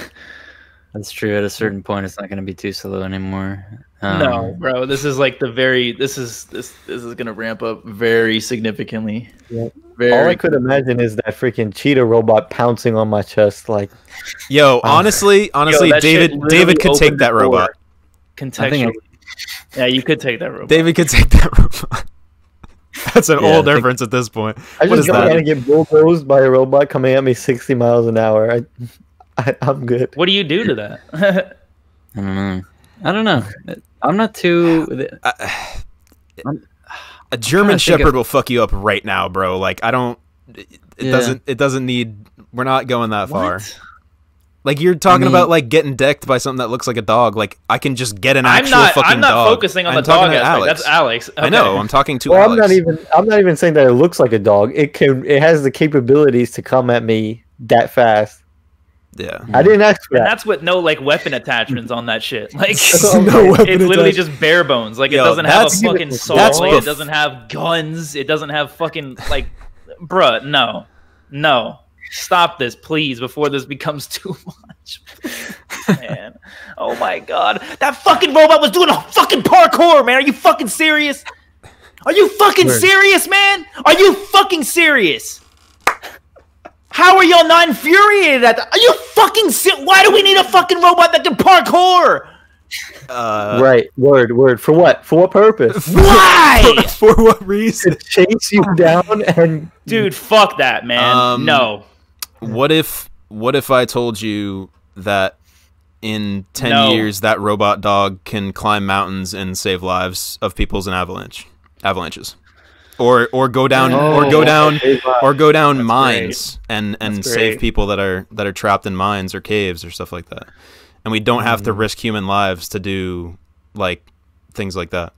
That's true. At a certain point, it's not going to be too slow anymore. No, bro. This is like this is gonna ramp up very significantly. Yeah. All I could imagine is that freaking cheetah robot pouncing on my chest, like. Yo, honestly, David could take that robot. Contextually, yeah, you could take that robot. David could take that robot. That's an old reference at this point. I just don't want to get bulldozed by a robot coming at me 60 miles an hour. I'm good. What do you do to that? I don't know. I'm not too. A German Shepherd will fuck you up right now, bro. Like I don't. It doesn't need. We're not going that far. Like you're talking about like getting decked by something that looks like a dog. Like I can just get an actual fucking dog. I'm not focusing on the dog aspect. That's Alex. Okay. I know. I'm talking to. Well, Alex. I'm not even saying that it looks like a dog. It has the capabilities to come at me that fast. Yeah, I didn't ask for that. And that's with no like weapon attachments on that shit. Like no it's literally just bare bones. Like it doesn't have a fucking saw. It doesn't have guns. It doesn't have fucking like, bruh. No, stop this, please, before this becomes too much. Man, oh my god, that fucking robot was doing a fucking parkour, man. Are you fucking serious? Are you fucking serious, man? Are you fucking serious? How are y'all not infuriated at that? Are you fucking serious? Why do we need a fucking robot that can parkour? Right. Word. For what? For what purpose? Why? For what reason? To chase you down and Dude, fuck that, man. No. What if I told you that in 10 years that robot dog can climb mountains and save lives of peoples in avalanches? Or go down mines and save people that are trapped in mines or caves or stuff like that. And we don't have to risk human lives to do like things like that.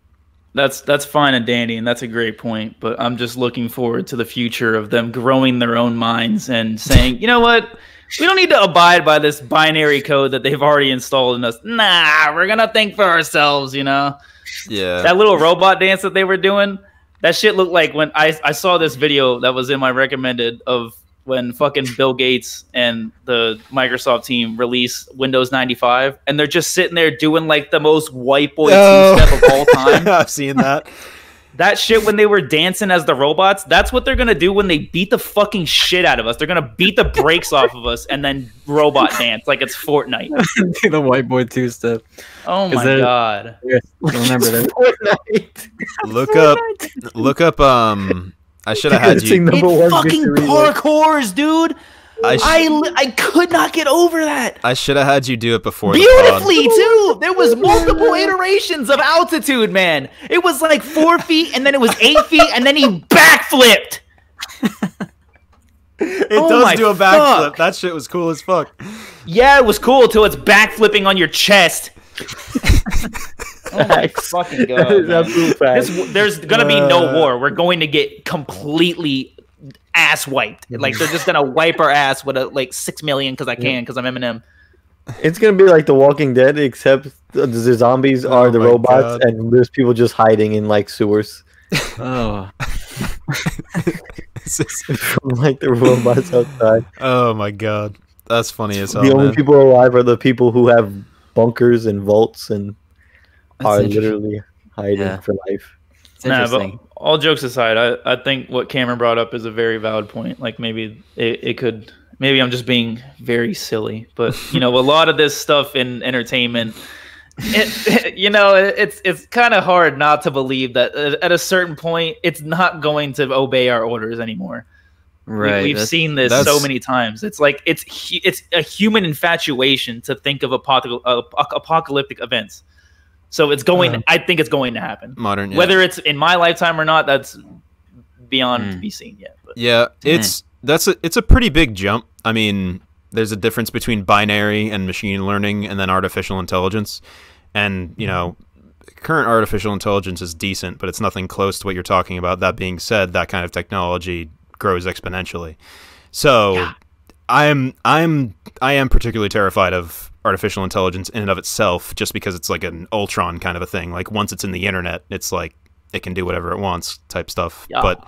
That's fine and dandy, and that's a great point. But I'm just looking forward to the future of them growing their own minds and saying, you know what? We don't need to abide by this binary code that they've already installed in us. Nah, we're gonna think for ourselves, you know? Yeah. That little robot dance that they were doing, that shit looked like when I saw this video that was in my recommended of when fucking Bill Gates and the Microsoft team released Windows 95, and they're just sitting there doing like the most white boy two-step of all time. I've seen that. That shit when they were dancing as the robots, that's what they're going to do when they beat the fucking shit out of us. They're going to beat the brakes off of us and then robot dance like it's Fortnite. The white boy two-step. Oh my God. Remember that? Fortnite. Look up, I should have had you. It fucking parkours, dude. I could not get over that. I should have had you do it before. Beautifully, too. There was multiple iterations of altitude, man. It was like 4 feet, and then it was 8 feet, and then he backflipped. It does do a backflip. That shit was cool as fuck. Yeah, it was cool until it's backflipping on your chest. Oh my fucking God. There's going to be no war. We're going to get completely ass wiped. Like, they're just going to wipe our ass with like 6 million because I'm Eminem. It's going to be like The Walking Dead, except the zombies are the robots, God. And there's people just hiding in like sewers. Oh. From like the robots outside. Oh my God. That's funny as hell. The only people alive are the people who have bunkers and vaults and are literally hiding for life. But all jokes aside, I think what Cameron brought up is a very valid point. Like maybe it could, maybe I'm just being very silly, but you know, a lot of this stuff in entertainment, it's kind of hard not to believe that at a certain point, it's not going to obey our orders anymore. Right. We've seen this so many times. It's like it's a human infatuation to think of apocalyptic events. So it's going. I think it's going to happen. Modern, whether it's in my lifetime or not, that's beyond to be seen yet. But. Yeah, it's a pretty big jump. I mean, there's a difference between binary and machine learning, and then artificial intelligence. And you know, current artificial intelligence is decent, but it's nothing close to what you're talking about. That being said, that kind of technology grows exponentially. So, I am particularly terrified of artificial intelligence in and of itself, just because it's like an Ultron kind of a thing. Like once it's in the internet, it's like it can do whatever it wants type stuff. Yeah. But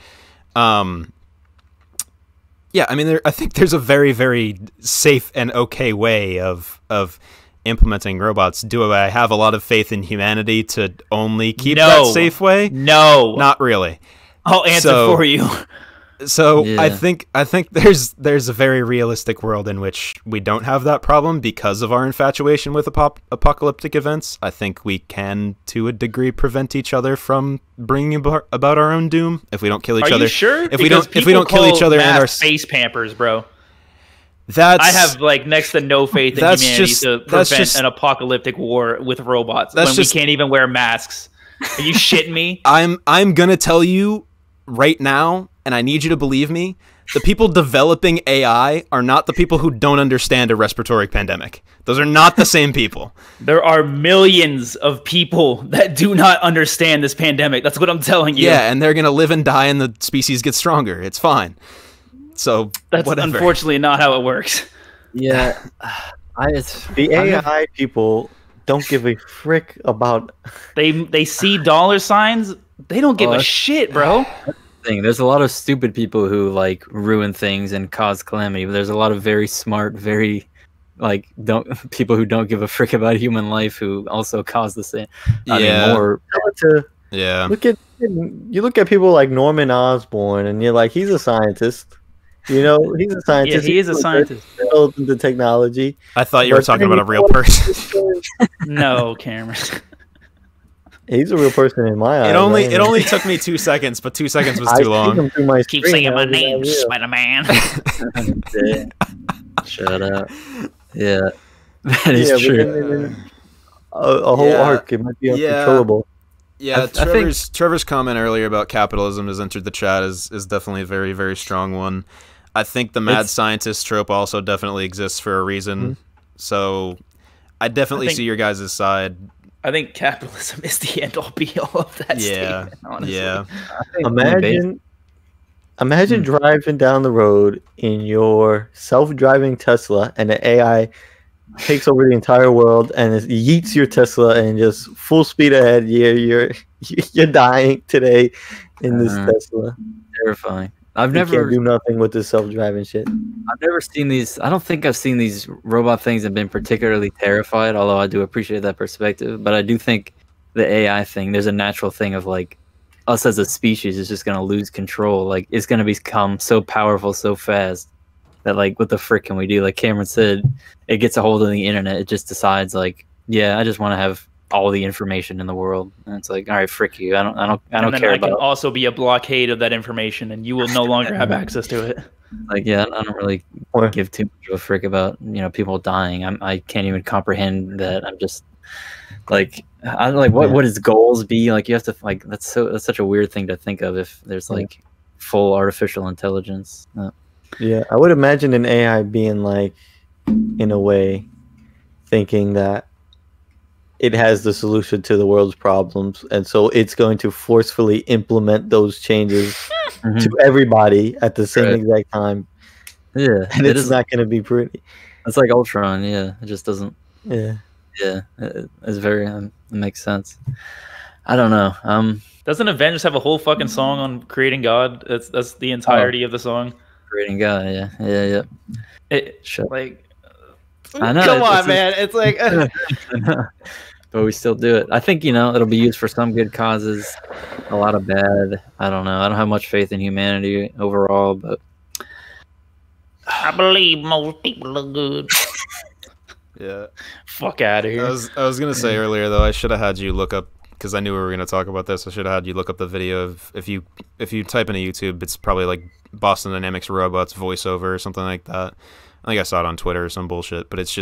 yeah, I mean, I think there's a very, very safe and okay way of implementing robots. Do I have a lot of faith in humanity to only keep that safe way? No, not really. I'll answer for you. So yeah. I think there's a very realistic world in which we don't have that problem because of our infatuation with apocalyptic events. I think we can, to a degree, prevent each other from bringing about our own doom if we don't kill each other. Are you sure? If we don't kill each other and our face pampers, bro. I have like next to no faith in humanity to prevent an apocalyptic war with robots when we can't even wear masks. Are you shitting me? I'm gonna tell you right now, and I need you to believe me, the people developing AI are not the people who don't understand a respiratory pandemic. Those are not the same people. There are millions of people that do not understand this pandemic. That's what I'm telling you. Yeah, and they're going to live and die and the species gets stronger. It's fine. So, that's whatever. Unfortunately not how it works. Yeah. The AI people don't give a frick about... They see dollar signs. They don't give a shit, bro. There's a lot of stupid people who like ruin things and cause calamity, but there's a lot of very smart, very like people who don't give a frick about human life who also cause the same. Yeah. You look at people like Norman Osborn, and you're like, he's a scientist. You know, he's a scientist. Yeah, he is a scientist. Built into technology. I thought you were talking about a real person. No, Cameron. He's a real person in my eyes. It only took me 2 seconds, but 2 seconds was too long. Keep saying my name, Spider-Man. Shut up. Yeah, that is true. A whole arc, it might be uncontrollable. Yeah, Trevor's comment earlier about capitalism has entered the chat is definitely a very, very strong one. I think the mad scientist trope also definitely exists for a reason. So I definitely see your guys' side. I think capitalism is the end all be all of that statement, honestly. Yeah. Imagine driving down the road in your self-driving Tesla and the AI takes over the entire world and it yeets your Tesla and just full speed ahead. You're dying today in this Tesla. Terrifying. You can't do nothing with this self-driving shit. I've never seen these. I don't think I've seen these robot things and been particularly terrified, although I do appreciate that perspective. But I do think the AI thing, there's a natural thing of like us as a species is just going to lose control. Like it's going to become so powerful so fast that like, what the frick can we do? Like Cameron said, it gets a hold of the internet. It just decides like, yeah, I just want to have all the information in the world, and it's like, all right, frick you. I don't care about. Can also be a blockade of that information, and you will no longer have access to it. Like, yeah, I don't really give too much of a frick about people dying. I can't even comprehend that. I'm just like, what does goals be? Like, you have to like that's such a weird thing to think of if there's like full artificial intelligence. Yeah, I would imagine an AI being like, in a way, thinking that it has the solution to the world's problems, and so it's going to forcefully implement those changes to everybody at the same exact time. Yeah, and it's not going to be pretty. It's like Ultron. Yeah, it just doesn't. Yeah, it's very. It makes sense. I don't know. Doesn't Avengers have a whole fucking song on creating God? That's the entirety of the song. Creating God. Yeah. Like, I know. Come on, man. It's like. But we still do it. I think, it'll be used for some good causes, a lot of bad. I don't know. I don't have much faith in humanity overall, but I believe most people are good. Yeah. Fuck out of here. I was going to say earlier, though, I should have had you look up, because I knew we were going to talk about this, I should have had you look up the video of, if you type into YouTube, it's probably like Boston Dynamics robots voiceover or something like that. I think I saw it on Twitter or some bullshit, but it's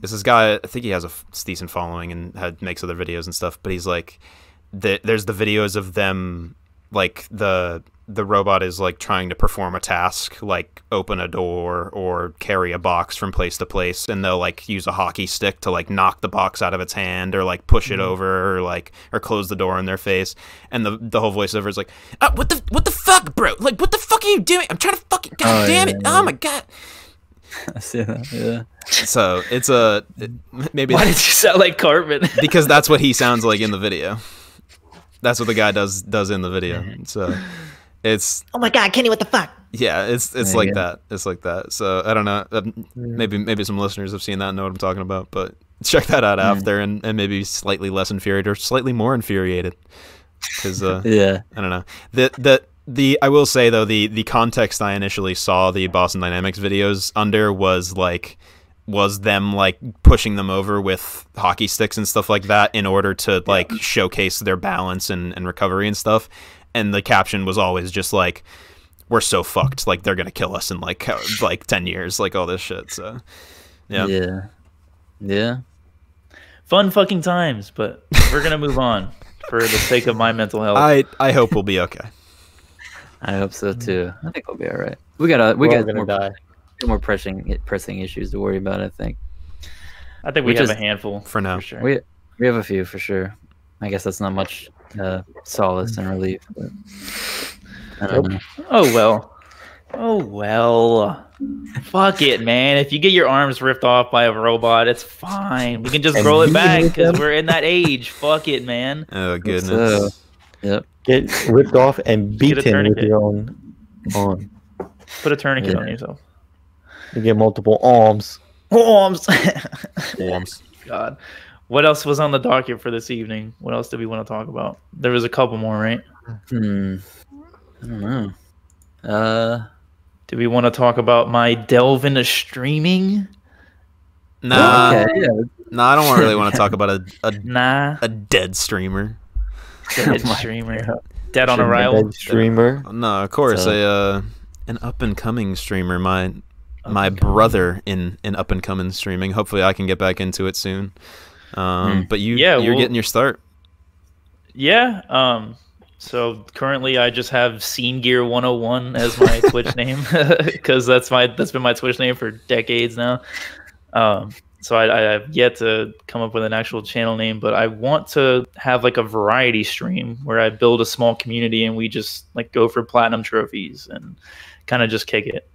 this guy, I think he has a decent following and makes other videos and stuff, but he's like, there's the videos of them, like the robot is like trying to perform a task, like open a door or carry a box from place to place, and they'll like use a hockey stick to like knock the box out of its hand or like push it over or close the door in their face, and the whole voiceover is like, what the fuck, bro? Like, what the fuck are you doing? I'm trying to fucking, god damn it, oh my god. I see that, yeah. So it's maybe. Why did you sound like Cartman? Because that's what he sounds like in the video. That's what the guy does in the video. So it's. Oh my god, Kenny! What the fuck? Yeah, it's like that. It's like that. So I don't know. Maybe some listeners have seen that and know what I'm talking about. But check that out after, and maybe slightly less infuriated or slightly more infuriated. Because I don't know. I will say though, the context I initially saw the Boston Dynamics videos under was them like pushing them over with hockey sticks and stuff like that in order to like showcase their balance and recovery and stuff. And the caption was always just like, we're so fucked, like they're gonna kill us in like 10 years, like all this shit. So yeah, fun fucking times, but we're gonna move on for the sake of my mental health. I hope we'll be okay. I hope so too. I think we'll be all right. We got more pressing issues to worry about. I think we have a handful for now. For sure. We have a few for sure. I guess that's not much solace and relief. But I don't know. Oh well. Fuck it, man. If you get your arms ripped off by a robot, it's fine. We can just grow it back because we're in that age. Fuck it, man. Oh goodness. Yep. Get ripped off and beaten with your own arm. Put a tourniquet on yourself. You get multiple arms. Arms. Arms. God. What else was on the docket for this evening? What else did we want to talk about? There was a couple more, right? I don't know. Do we want to talk about my delve into streaming? Nah, Okay, yeah. nah, I don't really want to talk about Nah, a dead streamer. dead my streamer, God. dead on A arrival. dead streamer. No, of course, So- an up and coming streamer. My Up-and-coming. brother in up and coming streaming. Hopefully, I can get back into it soon. But you're getting your start. Yeah. So currently, I just have Scene Gear 101 as my Twitch name because that's been my Twitch name for decades now. So I have yet to come up with an actual channel name, but I want to have like a variety stream where I build a small community and we just like go for platinum trophies and kind of just kick it.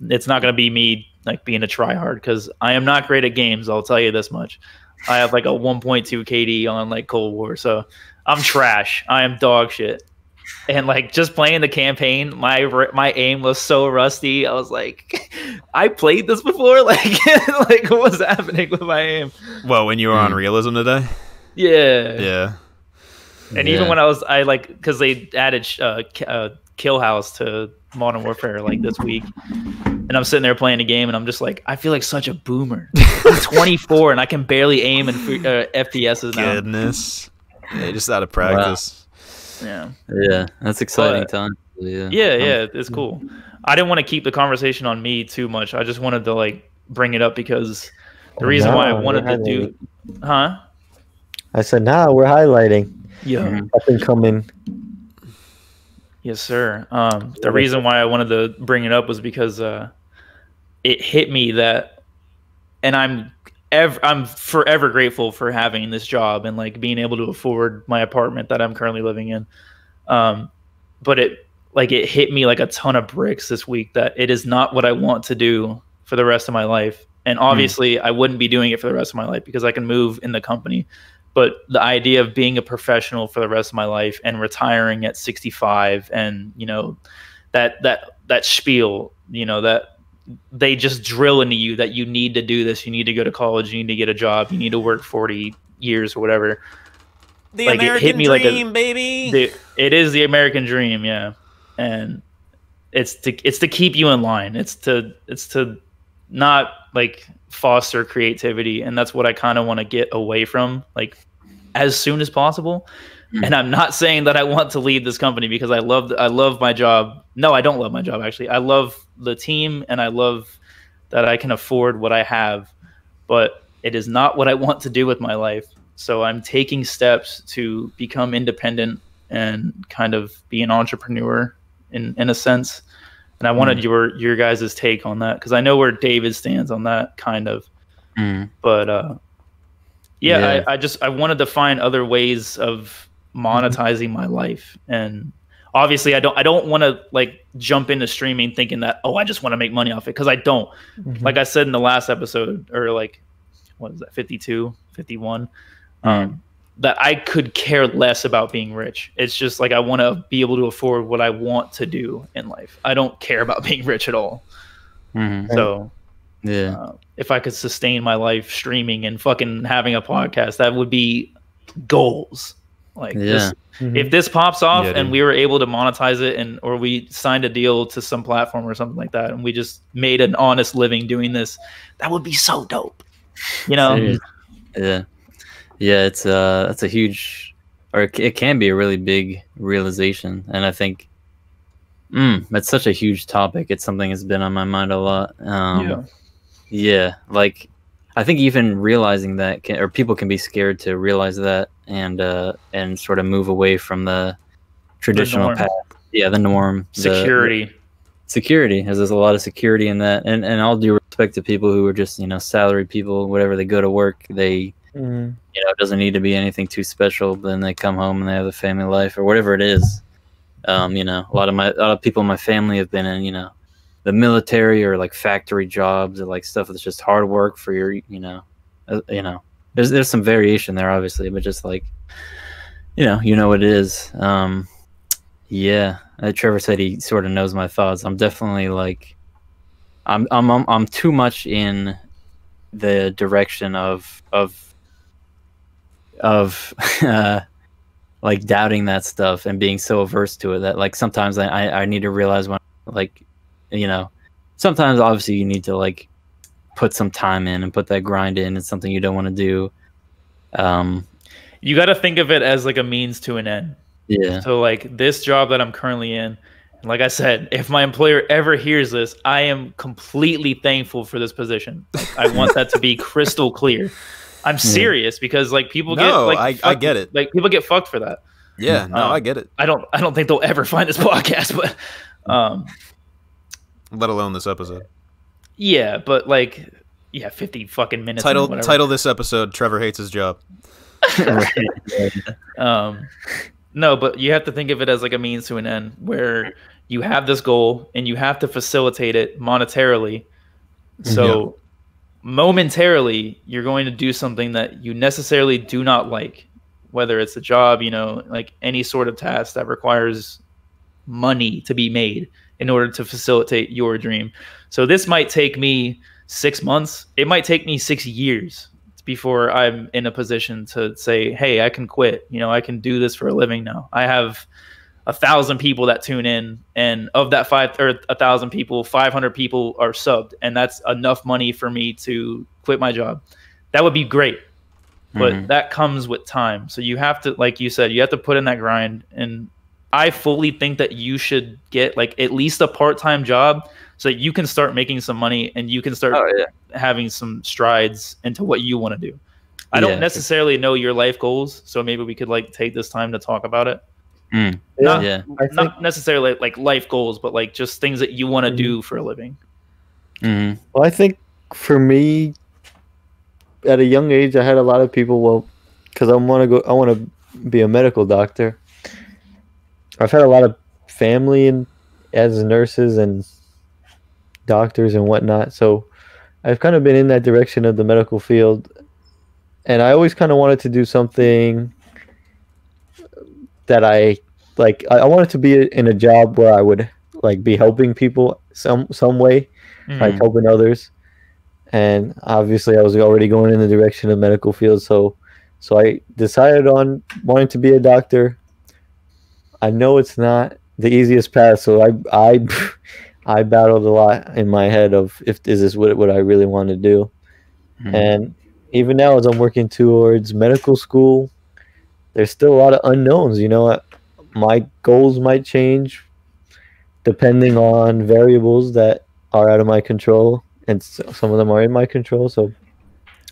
It's not going to be me like being a tryhard because I am not great at games. I'll tell you this much. I have like a 1.2 KD on like Cold War, so I'm trash. I am dog shit. And like just playing the campaign, my aim was so rusty. I was like, I played this before. Like, like what was happening with my aim? Well, when you were on Realism today. Yeah. Yeah. And even when I like, because they added Kill House to Modern Warfare like this week, and I'm sitting there playing a game, and I'm just like, I feel like such a boomer. I'm 24 and I can barely aim in FPSs now. Goodness. Yeah, just out of practice. Yeah. Yeah, that's exciting But- time. Yeah. Yeah, it's cool. I didn't want to keep the conversation on me too much. I just wanted to like bring it up because the reason why I wanted to do, I said, nah, we're highlighting. yeah, Up and coming. yes, sir. The reason why I wanted to bring it up was because it hit me that, and I'm forever grateful for having this job and like being able to afford my apartment that I'm currently living in. But it hit me like a ton of bricks this week that it is not what I want to do for the rest of my life. And obviously I wouldn't be doing it for the rest of my life because I can move in the company. But the idea of being a professional for the rest of my life and retiring at 65 and, you know, that spiel, you know, that they just drill into you that you need to do this. You need to go to college. You need to get a job. You need to work 40 years or whatever. The Like, it American hit me dream, like baby. It is the American dream. Yeah. And it's to keep you in line. It's to not like foster creativity. And that's what I kind of want to get away from, like, as soon as possible. And I'm not saying that I want to leave this company because I love my job. No, I don't love my job, actually. I love the team and I love that I can afford what I have, but it is not what I want to do with my life. So I'm taking steps to become independent and kind of be an entrepreneur in a sense. And I wanted your guys' take on that because I know where David stands on that kind of. But I wanted to find other ways of monetizing my life. And obviously I don't want to like jump into streaming thinking that, I just want to make money off it, because I don't. Like I said in the last episode, or like, what is that, 52, 51, that I could care less about being rich. It's just like I want to be able to afford what I want to do in life. I don't care about being rich at all. So if I could sustain my life streaming and fucking having a podcast, that would be goals. Like this, if this pops off and we were able to monetize it, or we signed a deal to some platform or something like that, and we just made an honest living doing this, that would be so dope. You know? It's that's a huge, or it can be a really big realization. And I think that's such a huge topic. It's something that's been on my mind a lot. Like I think even realizing that people can be scared to realize that and sort of move away from the traditional path. Yeah, the norm. Security, as there's a lot of security in that. And all due respect to people who are just, salaried people, whatever, they go to work, they it doesn't need to be anything too special, but then they come home and they have a family life or whatever it is. A lot of people in my family have been in, the military or like factory jobs or like stuff that's just hard work for your, there's some variation there obviously, but just like, what it is. Trevor said he sort of knows my thoughts. I'm definitely like, I'm too much in the direction of like doubting that stuff and being so averse to it that like sometimes I need to realize when like you know, sometimes obviously you need to like put some time in and put that grind in. It's something you don't want to do. You got to think of it as like a means to an end. Yeah. So like this job that I'm currently in, like I said, if my employer ever hears this, I am completely thankful for this position. Like, I want that to be crystal clear. I'm serious because like people get like I get it. Like people get fucked for that. Yeah, no, I get it. I don't think they'll ever find this podcast, but let alone this episode. Yeah, but like 50 fucking minutes. Title this episode Trevor hates his job. No, but you have to think of it as like a means to an end where you have this goal and you have to facilitate it monetarily. So momentarily, you're going to do something that you necessarily do not like, whether it's a job, you know, like any sort of task that requires money to be made in order to facilitate your dream. So this might take me 6 months. It might take me 6 years before I'm in a position to say, hey, I can quit. You know, I can do this for a living now. I have 1,000 people that tune in, and of that 1,000 people, 500 people are subbed, and that's enough money for me to quit my job. That would be great, but that comes with time. So you have to, like you said, you have to put in that grind. And I fully think that you should get like at least a part-time job so that you can start making some money and you can start having some strides into what you want to do. I don't necessarily know your life goals, so maybe we could like take this time to talk about it. Not necessarily like life goals, but like just things that you want to do for a living. Well, I think for me, at a young age, I had a lot of people. Because I want to be a medical doctor. I've had a lot of family as nurses and doctors and whatnot, so I've kind of been in that direction of the medical field, and I always kind of wanted to do something that I like. I wanted to be in a job where I would like be helping people some way, like helping others. And obviously, I was already going in the direction of medical field, so I decided on wanting to be a doctor. I know it's not the easiest path, so I battled a lot in my head of is this what I really want to do. And even now, as I'm working towards medical school, there's still a lot of unknowns. You know, my goals might change depending on variables that are out of my control, and some of them are in my control. So,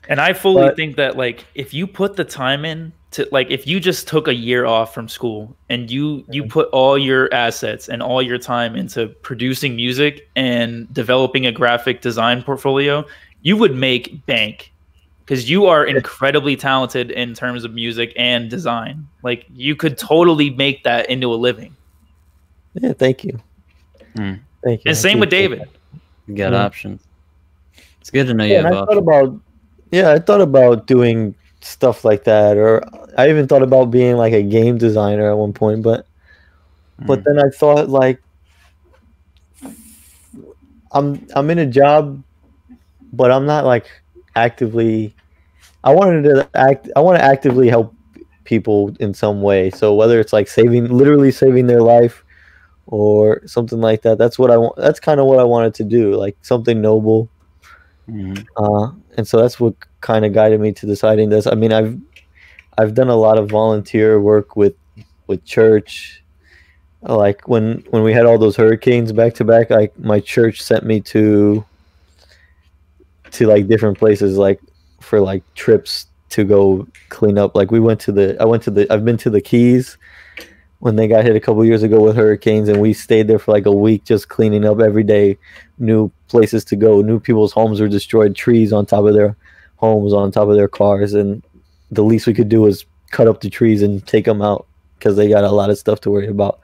and I fully think that like if you put the time in to like if you just took a year off from school and you put all your assets and all your time into producing music and developing a graphic design portfolio, you would make bank because you are incredibly talented in terms of music and design. Like you could totally make that into a living. Yeah, thank you. Thank you. And same with David. You got options. It's good to know you have options. I thought about doing stuff like that, or I even thought about being like a game designer at one point, but then I thought like I'm in a job, but I'm not like actively. I want to actively help people in some way. So whether it's like literally saving their life or something like that, that's what I want. That's kind of what I wanted to do, like something noble. And so that's what kind of guided me to deciding this. I mean, I've done a lot of volunteer work with church. Like when we had all those hurricanes back to back, like my church sent me to like different places, like for like trips to go clean up. Like I've been to the Keys when they got hit a couple years ago with hurricanes, and we stayed there for like a week just cleaning up every day, new places to go, new people's homes were destroyed, trees on top of their homes, on top of their cars, and the least we could do was cut up the trees and take them out because they got a lot of stuff to worry about.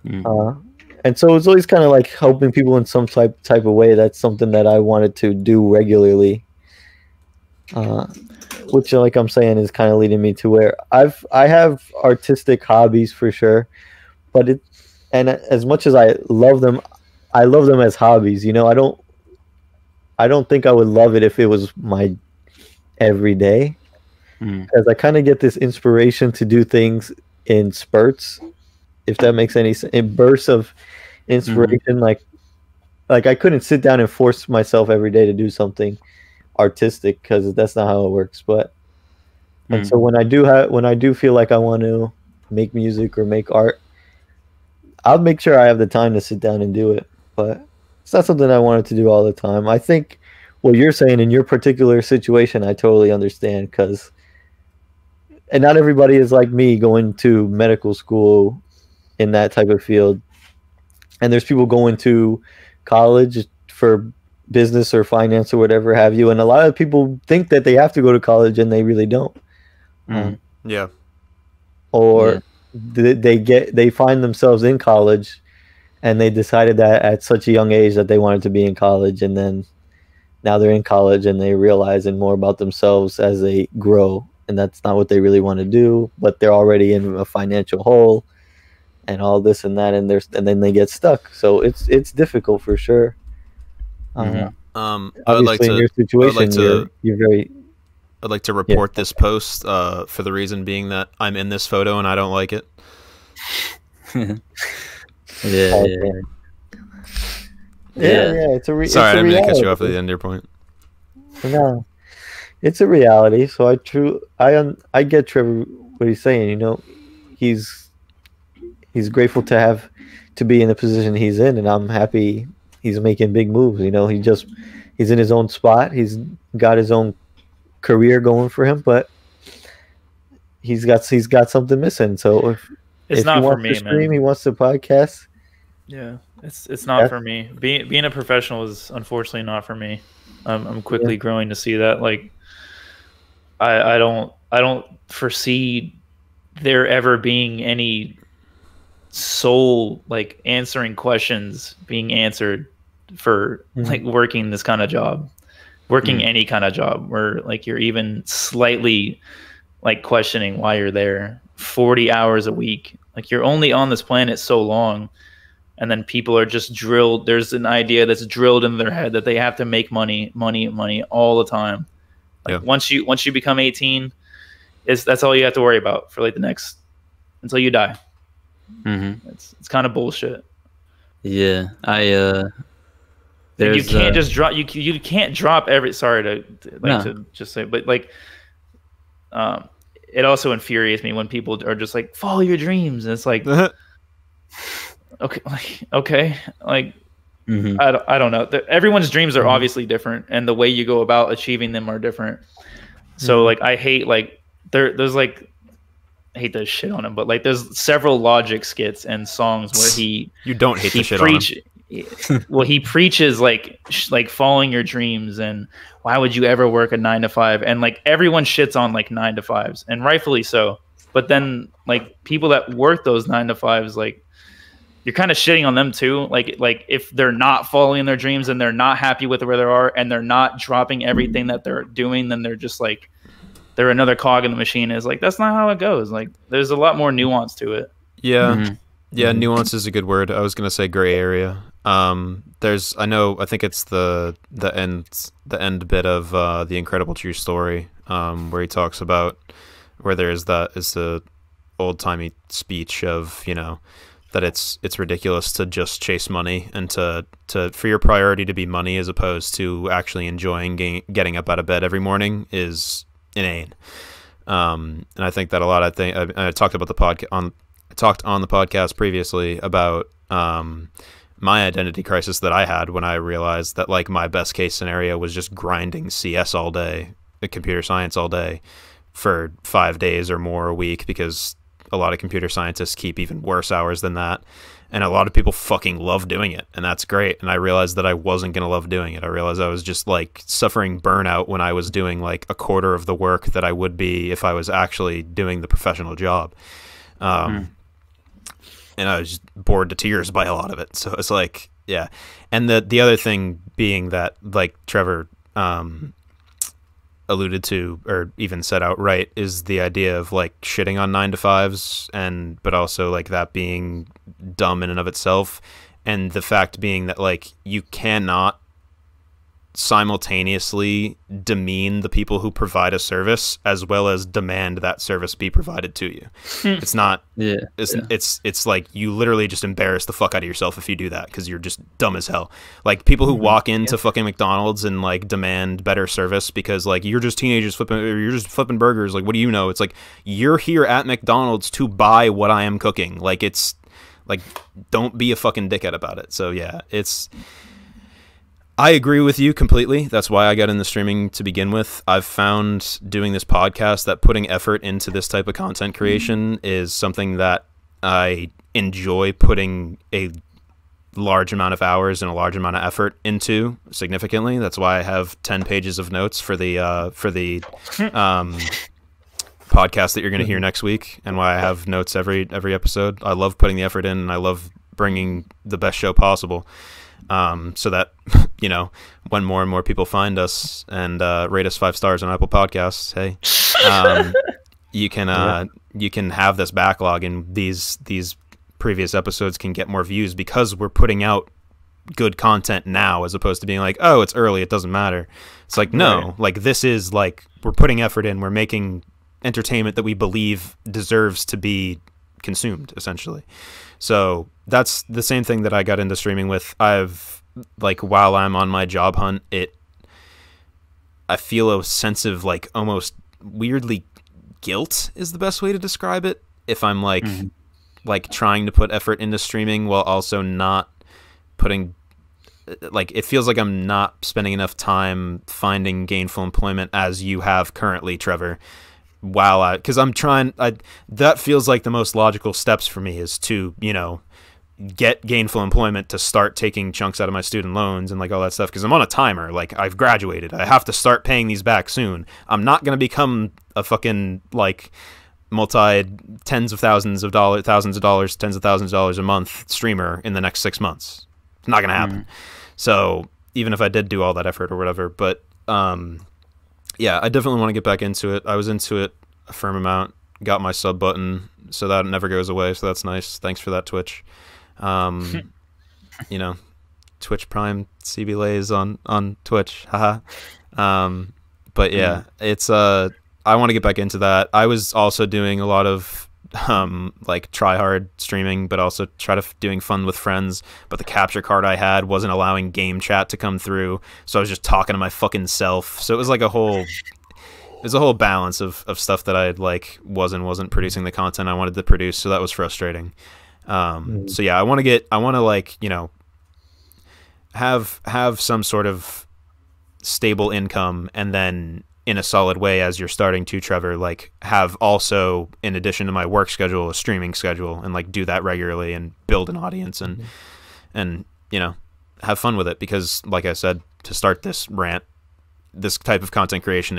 And so it's always kind of like helping people in some type of way. That's something that I wanted to do regularly, which, like I'm saying, is kind of leading me to where I have artistic hobbies for sure, but as much as I love them as hobbies. You know, I don't think I would love it if it was my everyday, because I kind of get this inspiration to do things in spurts, if that makes any sense, in bursts of inspiration. Like like I couldn't sit down and force myself every day to do something artistic because that's not how it works. But and so when I do feel like I want to make music or make art, I'll make sure I have the time to sit down and do it. But it's not something I wanted to do all the time. I think what you're saying in your particular situation, I totally understand because, and not everybody is like me going to medical school in that type of field. And there's people going to college for business or finance or whatever have you. And a lot of people think that they have to go to college and they really don't. Yeah. Or they find themselves in college and they decided that at such a young age that they wanted to be in college, and then now they're in college and they realizing more about themselves as they grow, and that's not what they really want to do, but they're already in a financial hole and all this and that, and then they get stuck. So it's difficult for sure. I would obviously like to, in your situation, you're very. I'd like to report this post for the reason being that I'm in this photo and I don't like it. Yeah. It's a Sorry, I didn't mean to cut you off at reality. the end of your point. No, it's a reality. So I get Trevor what he's saying. You know, he's grateful to be in the position he's in, and I'm happy he's making big moves. You know, he's in his own spot. He's got his own career going for him, but he's got something missing. So if not he for wants me, to stream, man. he wants to podcast. Yeah, it's not for me. Being a professional is unfortunately not for me. I'm quickly growing to see that. Like, I don't foresee there ever being any soul like answering questions being answered for like working this kind of job, working any kind of job where like you're even slightly like questioning why you're there 40 hours a week. Like, you're only on this planet so long, and then people are just drilled. There's an idea that's drilled in their head that they have to make money all the time. Like, once you become 18, that's all you have to worry about for like the next until you die. It's kind of bullshit. Yeah, you can't just drop. You can't drop every. Sorry to just say, but like, it also infuriates me when people are just like, follow your dreams, and it's like, okay, like, I don't know. Everyone's dreams are obviously different, and the way you go about achieving them are different. So like, I hate like there's like. I hate to shit on him, but like there's several Logic skits and songs where you don't hate to shit on him. Well, he preaches like following your dreams and why would you ever work a 9 to 5, and like everyone shits on like 9 to 5s, and rightfully so. But then like people that work those 9 to 5s, like you're kind of shitting on them too. Like if they're not following their dreams and they're not happy with where they are and they're not dropping everything that they're doing, then they're just like, they're another cog in the machine. Is like, that's not how it goes. Like, there's a lot more nuance to it. Yeah. Nuance is a good word. I was gonna say gray area. I think it's the end bit of The Incredible True Story, where he talks about where is the old timey speech of, you know, that it's ridiculous to just chase money and to for your priority to be money as opposed to actually enjoying getting up out of bed every morning is inane. And I think that a lot. I talked about talked on the podcast previously about my identity crisis that I had when I realized that like my best case scenario was just grinding CS all day, computer science all day for 5 days or more a week, because a lot of computer scientists keep even worse hours than that. And a lot of people fucking love doing it, and that's great. And I realized that I wasn't going to love doing it. I realized I was just like suffering burnout when I was doing like a quarter of the work that I would be if I was actually doing the professional job. And I was just bored to tears by a lot of it. So it's like, yeah. And the other thing being that, like Trevor alluded to or even said outright, is the idea of like shitting on 9 to 5s, but also like that being dumb in and of itself, and the fact being that like you cannot simultaneously demean the people who provide a service as well as demand that service be provided to you. It's not it's like you literally just embarrass the fuck out of yourself if you do that, because you're just dumb as hell. Like people who walk into fucking McDonald's and like demand better service because like you're just teenagers flipping, or you're just flipping burgers, like what do you know? It's like you're here at McDonald's to buy what I am cooking. Like it's like, don't be a fucking dickhead about it. So yeah, I agree with you completely. That's why I got into streaming to begin with. I've found doing this podcast that putting effort into this type of content creation is something that I enjoy putting a large amount of hours and a large amount of effort into significantly. That's why I have 10 pages of notes for the podcast that you're going to hear next week, and why I have notes every episode. I love putting the effort in, and I love bringing the best show possible. So that, you know, when more and more people find us and rate us 5 stars on Apple Podcasts, hey, you can have this backlog, and these previous episodes can get more views because we're putting out good content now, as opposed to being like, oh, it's early, it doesn't matter. It's like, no, like this is like, we're putting effort in, we're making entertainment that we believe deserves to be consumed, essentially. So that's the same thing that I got into streaming with. I've, like, while I'm on my job hunt, I feel a sense of like almost weirdly guilt is the best way to describe it, if I'm like like trying to put effort into streaming while also not putting, like, it feels like I'm not spending enough time finding gainful employment as you have currently, Trevor. Because I'm trying, that feels like the most logical steps for me is to, you know, get gainful employment to start taking chunks out of my student loans and like all that stuff, because I'm on a timer. Like, I've graduated, I have to start paying these back soon. I'm not going to become a fucking like tens of thousands of dollars, tens of thousands of dollars a month streamer in the next 6 months. It's not going to happen. So even if I did do all that effort or whatever, but yeah, I definitely want to get back into it. I was into it a firm amount, got my sub button, so that never goes away, so that's nice. Thanks for that, Twitch. You know, Twitch Prime CB Lays on Twitch, haha. But yeah, it's I want to get back into that. I was also doing a lot of like try hard streaming, but also doing fun with friends, but the capture card I had wasn't allowing game chat to come through, so I was just talking to my fucking self. So it was like a whole balance of stuff that I like wasn't producing the content I wanted to produce, so that was frustrating. So yeah, I want to like, you know, have some sort of stable income, and then in a solid way, as you're starting to, Trevor, like have also, in addition to my work schedule, a streaming schedule, and like do that regularly and build an audience and you know, have fun with it. Because like I said, to start this rant, this type of content creation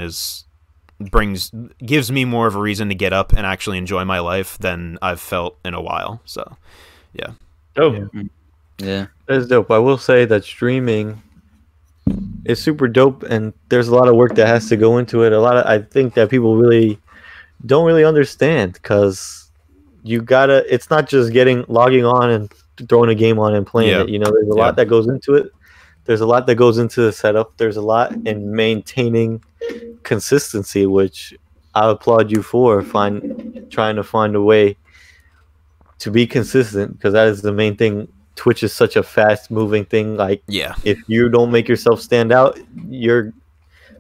gives me more of a reason to get up and actually enjoy my life than I've felt in a while. So yeah. Yeah, that's dope. I will say that streaming is super dope, and there's a lot of work that has to go into it. I think that people don't really understand, because it's not just logging on and throwing a game on and playing it. You know, there's a lot that goes into it. There's a lot that goes into the setup. There's a lot in maintaining consistency, which I applaud you for trying to find a way to be consistent, because that is the main thing. Twitch is such a fast moving thing. Like, if you don't make yourself stand out,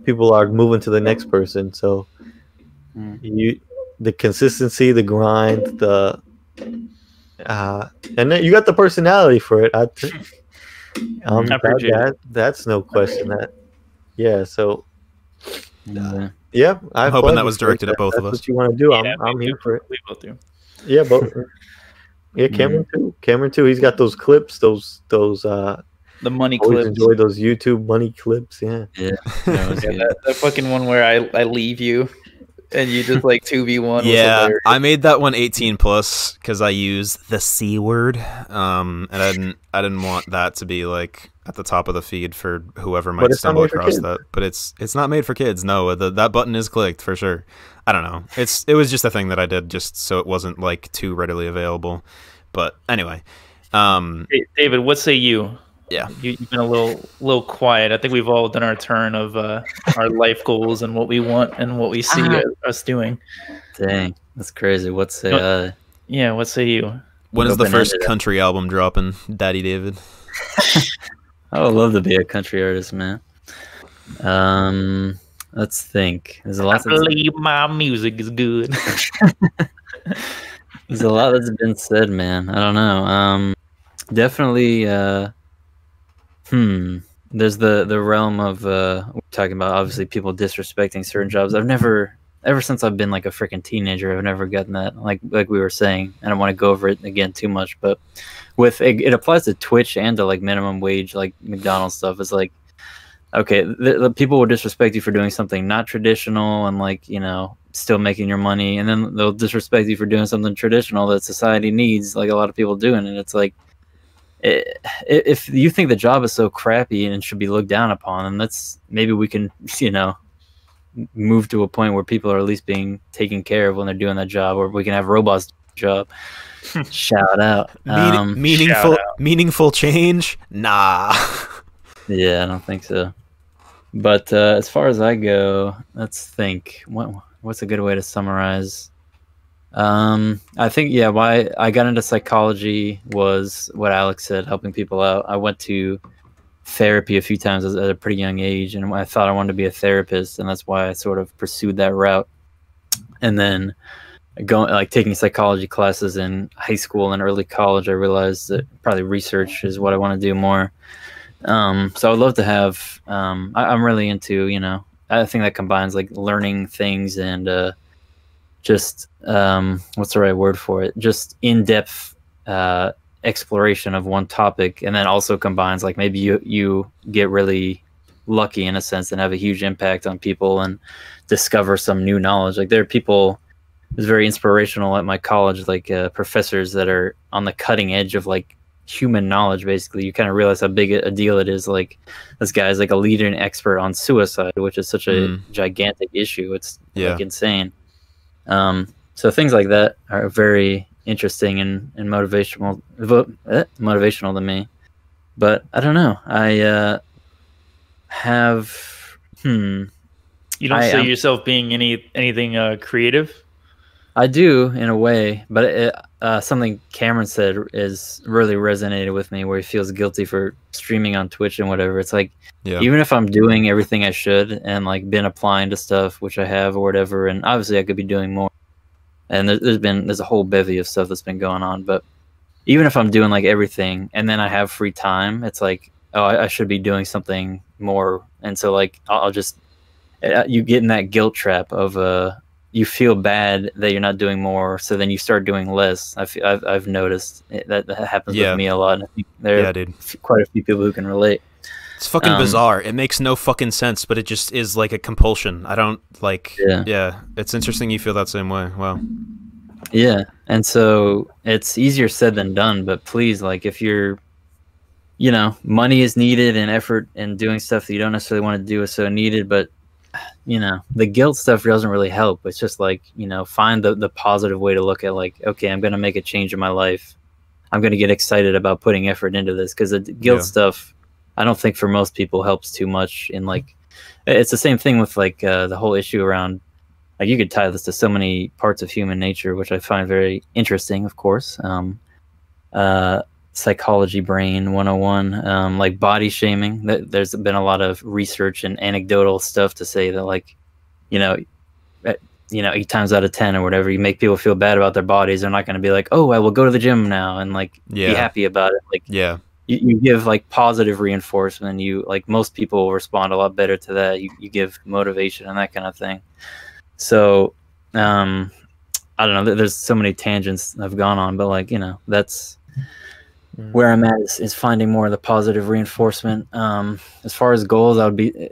people are moving to the next person. So the consistency, the grind, and then you got the personality for it. That's no question. So yeah, I'm hoping that was directed at both of us. That's what you want to do. I'm here for it. We both do. Yeah, both. Yeah, Cameron too. He's got those clips, those the money clips. Enjoy those YouTube money clips. Yeah. That fucking one where I leave you and you just like 2v1. Yeah, I made that one 18 plus because I use the C word, and I didn't want that to be like at the top of the feed for whoever might stumble across that. But it's not made for kids. No, that button is clicked for sure. I don't know. It was just a thing that I did just so it wasn't like too readily available. But anyway, hey, David, what say you? Yeah. You've been a little quiet. I think we've all done our turn of our life goals and what we want and what we see us doing. Dang, that's crazy. What say I? Yeah, what say you? When is the first country album dropping, Daddy David? I would love to be a country artist, man. Let's think. There's a lot. I believe my music is good. There's a lot that's been said, man. I don't know. Definitely. There's the realm of we're talking about obviously people disrespecting certain jobs. Ever since I've been like a freaking teenager, I've never gotten that. Like we were saying, I don't want to go over it again too much, but with it applies to Twitch and to like minimum wage, like McDonald's stuff. It's like, okay, the people will disrespect you for doing something not traditional and like, you know, still making your money, and then they'll disrespect you for doing something traditional that society needs, like a lot of people doing. And it's like, if you think the job is so crappy and should be looked down upon, then maybe we can, you know, move to a point where people are at least being taken care of when they're doing that job, or we can have robots do the job. Shout out. Meaningful change? Nah. Yeah, I don't think so. But as far as I go, let's think. What's a good way to summarize? I think, why I got into psychology was what Alex said, helping people out. I went to therapy a few times at a pretty young age, and I thought I wanted to be a therapist, and that's why I sort of pursued that route. And then taking psychology classes in high school and early college, I realized that probably research is what I want to do more. So I would love to have, I'm really into, you know, I think that combines like learning things and just what's the right word for it? Just in-depth exploration of one topic, and then also combines like maybe you get really lucky in a sense and have a huge impact on people and discover some new knowledge. Like there are people, it was very inspirational at my college, like professors that are on the cutting edge of like human knowledge. Basically, you kind of realize how big a deal it is. Like this guy is like a leader and expert on suicide, which is such a gigantic issue. It's like insane. So things like that are very interesting and motivational to me. But I don't know. I have you don't see yourself being anything creative? I do in a way, but something Cameron said is really resonated with me, where he feels guilty for streaming on Twitch and whatever. It's like, even if I'm doing everything I should and like been applying to stuff, which I have or whatever, and obviously I could be doing more. And there's a whole bevy of stuff that's been going on. But even if I'm doing like everything and then I have free time, it's like, oh, I should be doing something more. And so like I'll just, you get in that guilt trap of you feel bad that you're not doing more, so then you start doing less. I've noticed that happens with me a lot. And I think there are quite a few people who can relate. It's fucking bizarre. It makes no fucking sense, but it just is like a compulsion. I don't like. Yeah, it's interesting you feel that same way. Wow. Yeah, and so it's easier said than done. But please, like, if you're, you know, money is needed and effort and doing stuff that you don't necessarily want to do is so needed. But you know, the guilt stuff doesn't really help. It's just like, you know, find the positive way to look at like, okay, I'm going to make a change in my life. I'm going to get excited about putting effort into this, because the guilt stuff, I don't think for most people helps too much. In like, it's the same thing with like the whole issue around, like you could tie this to so many parts of human nature, which I find very interesting, of course. Psychology brain 101, like body shaming. There's been a lot of research and anecdotal stuff to say that, like, you know, 8 times out of 10 or whatever, you make people feel bad about their bodies, they're not going to be like, oh, I will go to the gym now and like be happy about it. Like, you give like positive reinforcement. You, like, most people will respond a lot better to that. You give motivation and that kind of thing. So I don't know, there's so many tangents I've gone on, but like, you know, that's where I'm at is finding more of the positive reinforcement. As far as goals, I'd be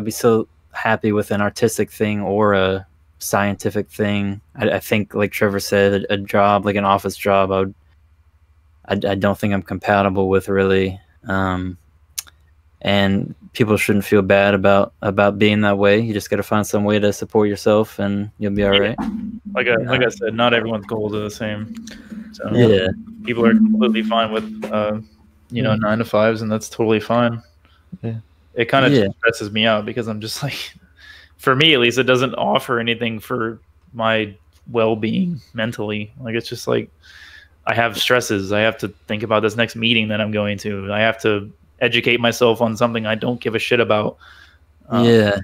so happy with an artistic thing or a scientific thing. I think, like Trevor said, a job, like an office job, I don't think I'm compatible with, really. And people shouldn't feel bad about being that way. You just got to find some way to support yourself, and you'll be all right. Like I said, not everyone's goals are the same. So people are completely fine with you know, 9 to 5s, and that's totally fine. Yeah. It kind of just stresses me out because I'm just like, for me at least, it doesn't offer anything for my well-being mentally. Like, it's just like, I have stresses. I have to think about this next meeting that I'm going to. I have to educate myself on something I don't give a shit about. I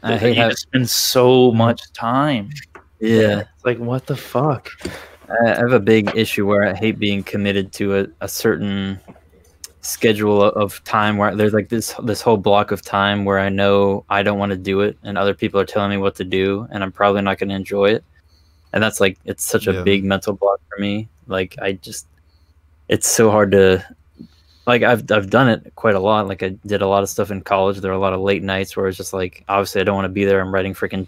hate you just spend so much time. Yeah. It's like, what the fuck? I have a big issue where I hate being committed to a certain schedule of time where there's like this whole block of time where I know I don't want to do it and other people are telling me what to do and I'm probably not going to enjoy it. And that's like, it's such a big mental block for me. Like, it's so hard to, like, I've done it quite a lot. Like, I did a lot of stuff in college. There were a lot of late nights where it's just like, obviously I don't want to be there. I'm writing freaking,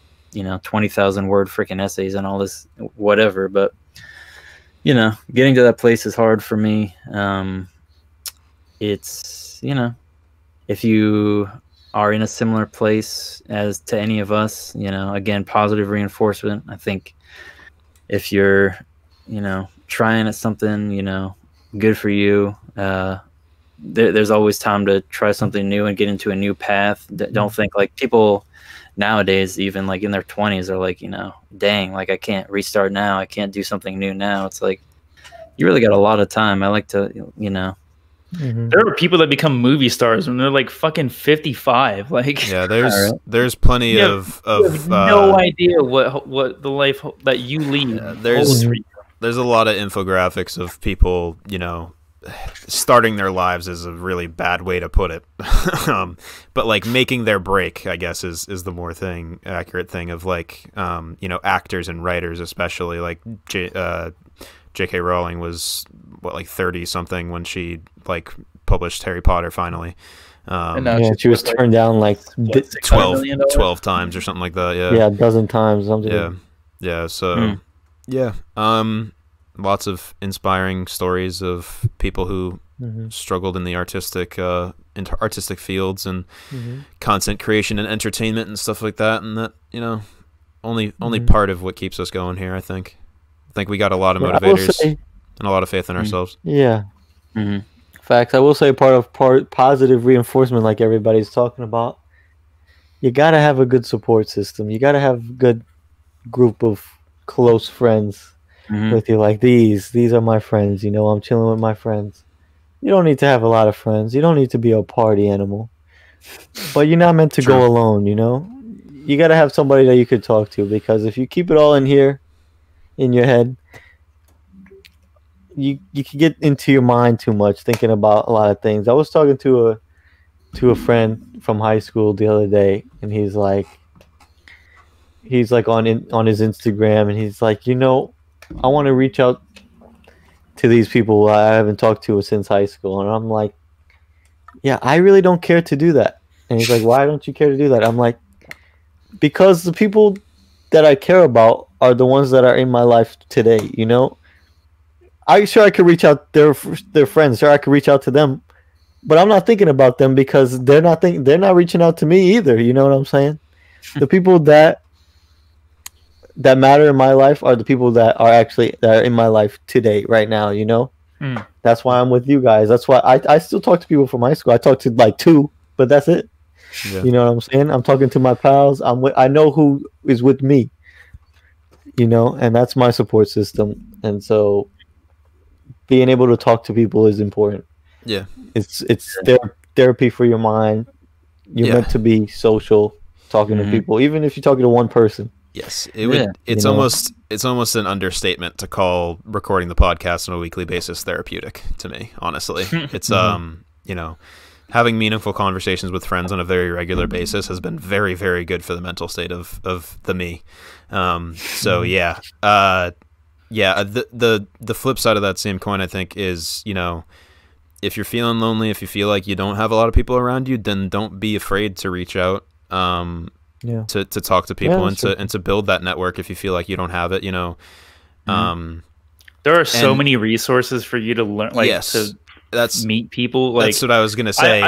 20,000 word freaking essays and all this, whatever. But, getting to that place is hard for me. It's, if you are in a similar place as to any of us, again, positive reinforcement. I think if you're, trying at something, good for you. There's always time to try something new and get into a new path. Don't think like people nowadays, even like in their 20s, are like, dang, like I can't restart now. I can't do something new now. It's like, you really got a lot of time. I like to, There are people that become movie stars when they're like fucking 55. Like, yeah, there's plenty of you have no idea what the life that you lead. Yeah, there's a lot of infographics of people, starting their lives is a really bad way to put it. But like making their break, I guess, is the more accurate thing of like, actors and writers, especially like J.K. Rowling was like 30 something when she like published Harry Potter finally. And she was turned down like 12 times or something like that. Yeah, a dozen times. Something. Yeah. So lots of inspiring stories of people who struggled in the artistic fields and content creation and entertainment and stuff like that. And that, only part of what keeps us going here. I think we got a lot of motivators and a lot of faith in ourselves. Yeah. Facts. I will say part of positive reinforcement, like everybody's talking about, you got to have a good support system. You got to have a good group of close friends with you. Like these are my friends. I'm chilling with my friends. You don't need to have a lot of friends. You don't need to be a party animal. But you're not meant to go alone, You got to have somebody that you could talk to, because if you keep it all in here, in your head, you can get into your mind too much thinking about a lot of things. I was talking to a friend from high school the other day, and he's like on his Instagram, and he's like, I want to reach out to these people I haven't talked to since high school. And I'm like, yeah, I really don't care to do that. And he's like, why don't you care to do that? I'm like, because the people that I care about are the ones that are in my life today. I could reach out their friends. Sure, I could reach out to them, but I'm not thinking about them because they're not reaching out to me either. You know what I'm saying? The people that matter in my life are the people that are in my life today, right now. That's why I'm with you guys. That's why I still talk to people from high school. I talk to like 2, but that's it. Yeah. You know what I'm saying? I'm talking to my pals. I know who is with me. And that's my support system. And so being able to talk to people is important. Yeah. It's therapy for your mind. You're meant to be social, talking to people, even if you're talking to one person. Yes, it's almost an understatement to call recording the podcast on a weekly basis therapeutic to me, honestly. It's having meaningful conversations with friends on a very regular basis has been very, very good for the mental state of the me. So the flip side of that same coin, I think, is, if you're feeling lonely, if you feel like you don't have a lot of people around you, then don't be afraid to reach out. To talk to people and to build that network if you feel like you don't have it, there are so many resources for you to learn, to meet people. Like, that's what I was gonna say.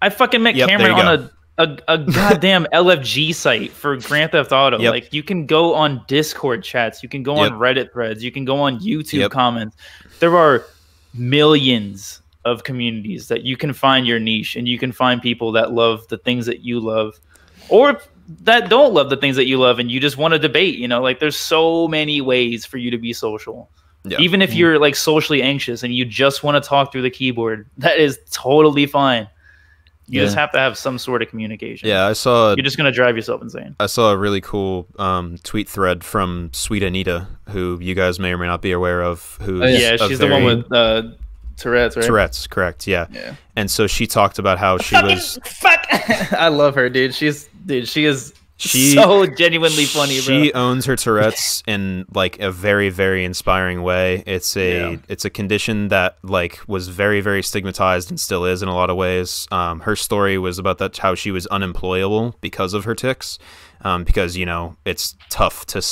I fucking met Cameron on a goddamn LFG site for Grand Theft Auto. Like, you can go on Discord chats, you can go on Reddit threads, you can go on YouTube comments. There are millions of communities that you can find your niche and you can find people that love the things that you love or that don't love the things that you love and you just want to debate, you know, like there's so many ways for you to be social. Yeah. Even if you're like socially anxious and you just want to talk through the keyboard, that is totally fine. You just have to have some sort of communication. Yeah, you're just going to drive yourself insane. I saw a really cool tweet thread from Sweet Anita, who you guys may or may not be aware of. She's the one with Tourette's, right? Tourette's, correct, yeah. And so she talked about how she was... Fuck! I love her, dude. She is so genuinely funny, bro. She owns her Tourette's in like a very, very inspiring way. It's a condition that like was very, very stigmatized and still is in a lot of ways. Her story was about how she was unemployable because of her tics, because, you know, it's tough to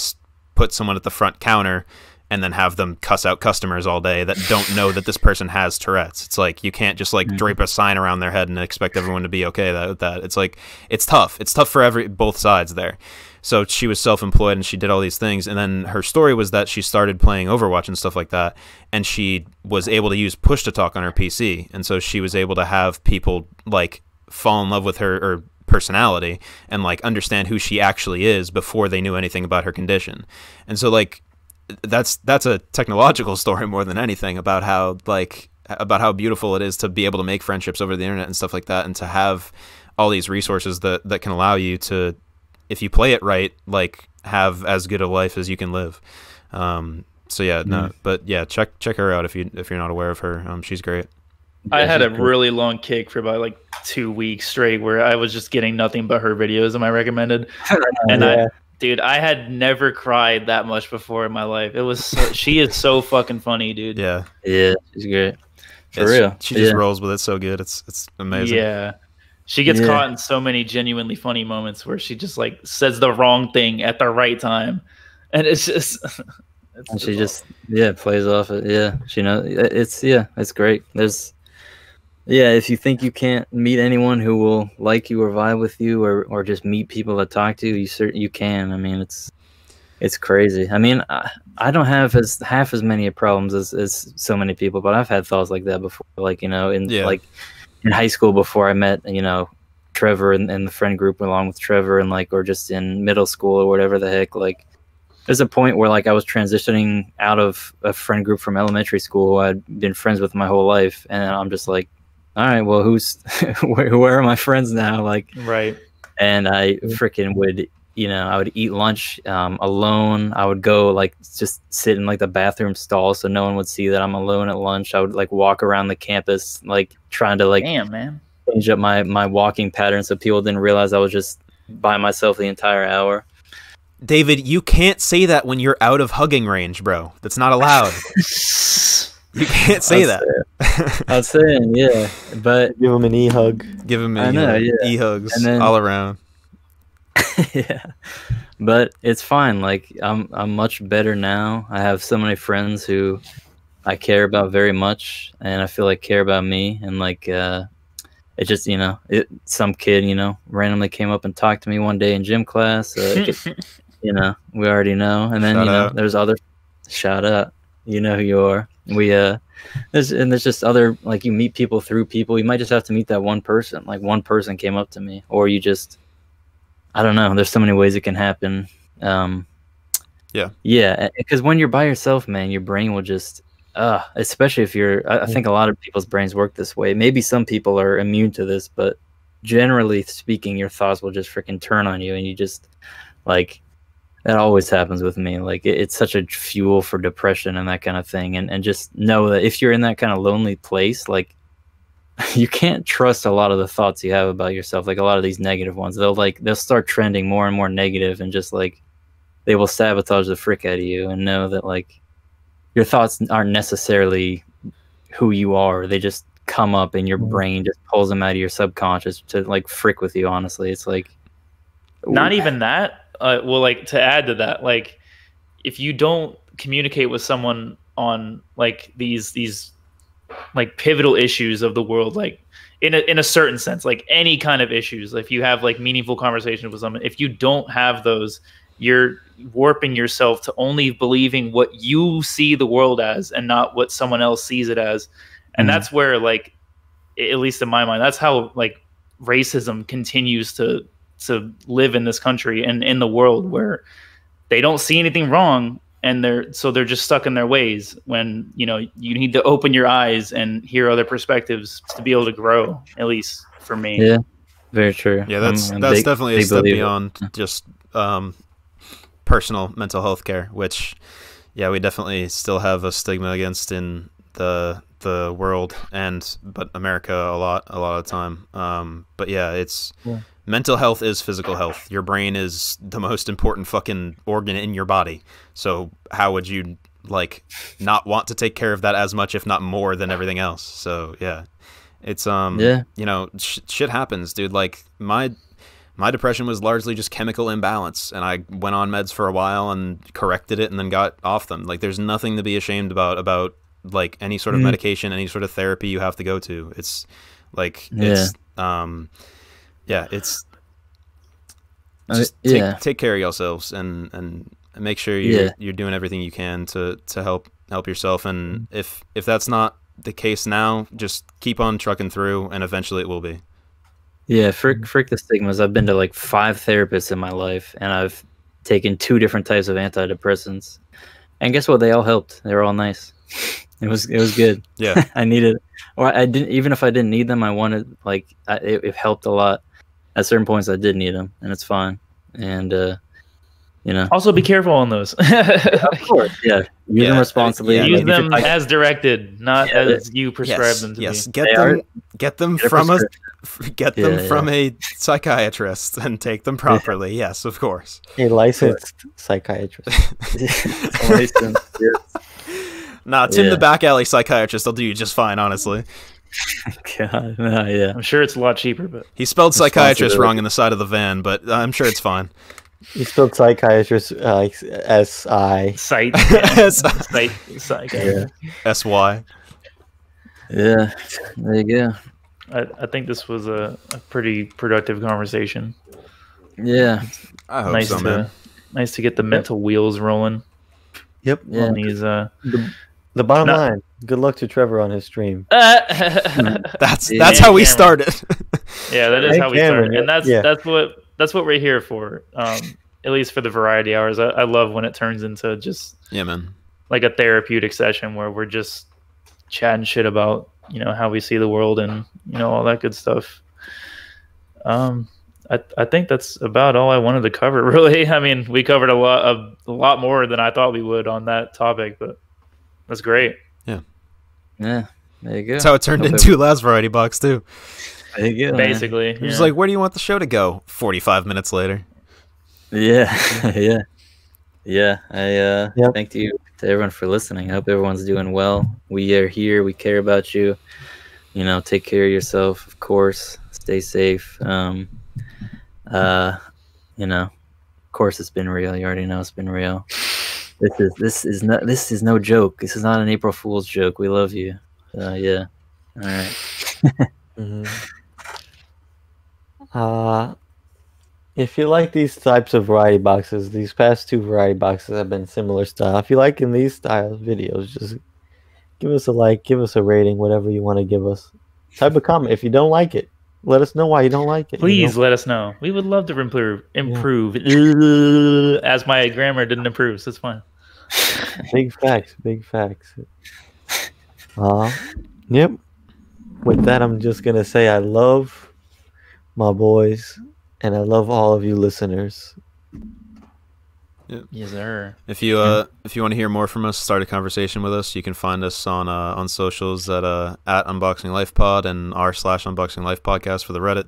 put someone at the front counter and then have them cuss out customers all day that don't know that this person has Tourette's. It's like you can't just like drape a sign around their head and expect everyone to be okay with that. It's like it's tough. It's tough for both sides there. So she was self-employed and she did all these things, and then her story was that she started playing Overwatch and stuff like that, and she was able to use push to talk on her PC, and so she was able to have people like fall in love with her personality and like understand who she actually is before they knew anything about her condition. And so like that's a technological story more than anything about how beautiful it is to be able to make friendships over the internet and stuff like that, and to have all these resources that can allow you to, if you play it right, like have as good a life as you can live. So yeah, no, but yeah, check her out if you're not aware of her. She's great. I had a really long kick for about like 2 weeks straight where I was just getting nothing but her videos in my recommended, and Dude, I had never cried that much before in my life. It was she is so fucking funny, dude. Yeah, she's great. For real. She just rolls with it so good. It's amazing. Yeah. She gets caught in so many genuinely funny moments where she just like says the wrong thing at the right time. And it's just and she just plays off it. Yeah. She knows it's great. There's if you think you can't meet anyone who will like you or vibe with you, or just meet people to talk to, you can. I mean, it's crazy. I mean, I don't have half as many problems as so many people, but I've had thoughts like that before. Like, you know, in high school before I met, you know, Trevor and the friend group along with Trevor, and like, or just in middle school or whatever the heck. Like, there's a point where like I was transitioning out of a friend group from elementary school who I'd been friends with my whole life, and I'm just like, all right, well, where are my friends now? Like, right. And I freaking would, you know, I would eat lunch alone. I would go like just sit in like the bathroom stall so no one would see that I'm alone at lunch. I would like walk around the campus, like trying to like change up my walking pattern so people didn't realize I was just by myself the entire hour. David, you can't say that when you're out of hugging range, bro. That's not allowed. You can't say that. I was saying, yeah, but give him an e-hug. Give him e-hugs all around. Yeah, but it's fine. Like I'm much better now. I have so many friends who I care about very much, and I feel like care about me. And like it just, you know, some kid, you know, randomly came up and talked to me one day in gym class. You know, we already know. And then there's other shout out. You know who you are. There's just other, like, you meet people through people. You might just have to meet that one person. Like, one person came up to me, or you just, I don't know. There's so many ways it can happen. Yeah, because when you're by yourself, man, your brain will just, especially if you're, I think a lot of people's brains work this way. Maybe some people are immune to this, but generally speaking, your thoughts will just freaking turn on you, and you just, like, that always happens with me. Like, it's such a fuel for depression and that kind of thing. And just know that if you're in that kind of lonely place, like, you can't trust a lot of the thoughts you have about yourself. Like, a lot of these negative ones, they'll start trending more and more negative, and just like, they will sabotage the frick out of you. And know that, like, your thoughts aren't necessarily who you are. They just come up, and your brain just pulls them out of your subconscious to like frick with you. Honestly, it's like, not even that. Well, like, to add to that, like, if you don't communicate with someone on like these like pivotal issues of the world, like in a certain sense, like any kind of issues, if you have like meaningful conversations with someone, if you don't have those, you're warping yourself to only believing what you see the world as and not what someone else sees it as. And that's where, like, at least in my mind, that's how like racism continues to live in this country and in the world, where they don't see anything wrong, and they're just stuck in their ways, when, you know, you need to open your eyes and hear other perspectives to be able to grow, at least for me. Yeah, very true. Yeah, that's definitely a step beyond just personal mental health care, which, yeah, we definitely still have a stigma against in the world, but America a lot of the time. But yeah, mental health is physical health. Your brain is the most important fucking organ in your body. So how would you like not want to take care of that as much, if not more, than everything else? So yeah, it's you know, shit happens, dude. Like my depression was largely just chemical imbalance, and I went on meds for a while and corrected it and then got off them. Like there's nothing to be ashamed about like any sort of medication, any sort of therapy you have to go to. It's like it's just take care of yourselves and make sure you're doing everything you can to help yourself. And if that's not the case now, just keep on trucking through, and eventually it will be. Yeah, frick the stigmas. I've been to like 5 therapists in my life, and I've taken 2 different types of antidepressants. And guess what? They all helped. They were all nice. It was good. Yeah, I needed, or I didn't. Even if I didn't need them, I wanted, like, it helped a lot. At certain points, I did need them, and it's fine. And you know, also be careful on those. Of course, use them responsibly. Use them as directed, not as you prescribe them to be. Get them from a psychiatrist and take them properly. Yes, of course. A licensed psychiatrist. Licensed, yes. Nah, Tim the back alley psychiatrist will do you just fine, honestly. God, yeah. I'm sure it's a lot cheaper, but he spelled psychiatrist wrong in the side of the van, but I'm sure it's fine. He spelled psychiatrist S-I. Site. S-Y. Yeah, there you go. I think this was a pretty productive conversation. Yeah. I hope so, man. Nice to get the mental wheels rolling. Yep. On these, the bottom line, good luck to Trevor on his stream. That's how we started. Yeah, that is how we started. And that's what we're here for. At least for the variety hours. I love when it turns into just like a therapeutic session where we're just chatting shit about, you know, how we see the world and, you know, all that good stuff. I think that's about all I wanted to cover, really. I mean, we covered a lot more than I thought we would on that topic, but that's great. Yeah, there you go. That's how it turned into last variety box too. There you go, basically. It was like, where do you want the show to go? 45 minutes later. Yeah. Thank you to everyone for listening. I hope everyone's doing well. We are here. We care about you. You know, take care of yourself, of course. Stay safe. You know, of course it's been real. You already know it's been real. This is no joke. This is not an April Fool's joke. We love you. Yeah. All right. If you like these types of variety boxes, these past 2 variety boxes have been similar style. If you like in these style videos, just give us a like, give us a rating, whatever you want to give us. Type a comment. If you don't like it, let us know why you don't like it. Please let us know. We would love to improve. As my grammar didn't improve, so it's fine. Big facts. Yep. With that, I'm just gonna say I love my boys, and I love all of you listeners. Yep. Yes, sir. If you want to hear more from us, start a conversation with us, you can find us on socials at Unboxing Life Pod and r/Unboxing Life Podcast for the Reddit.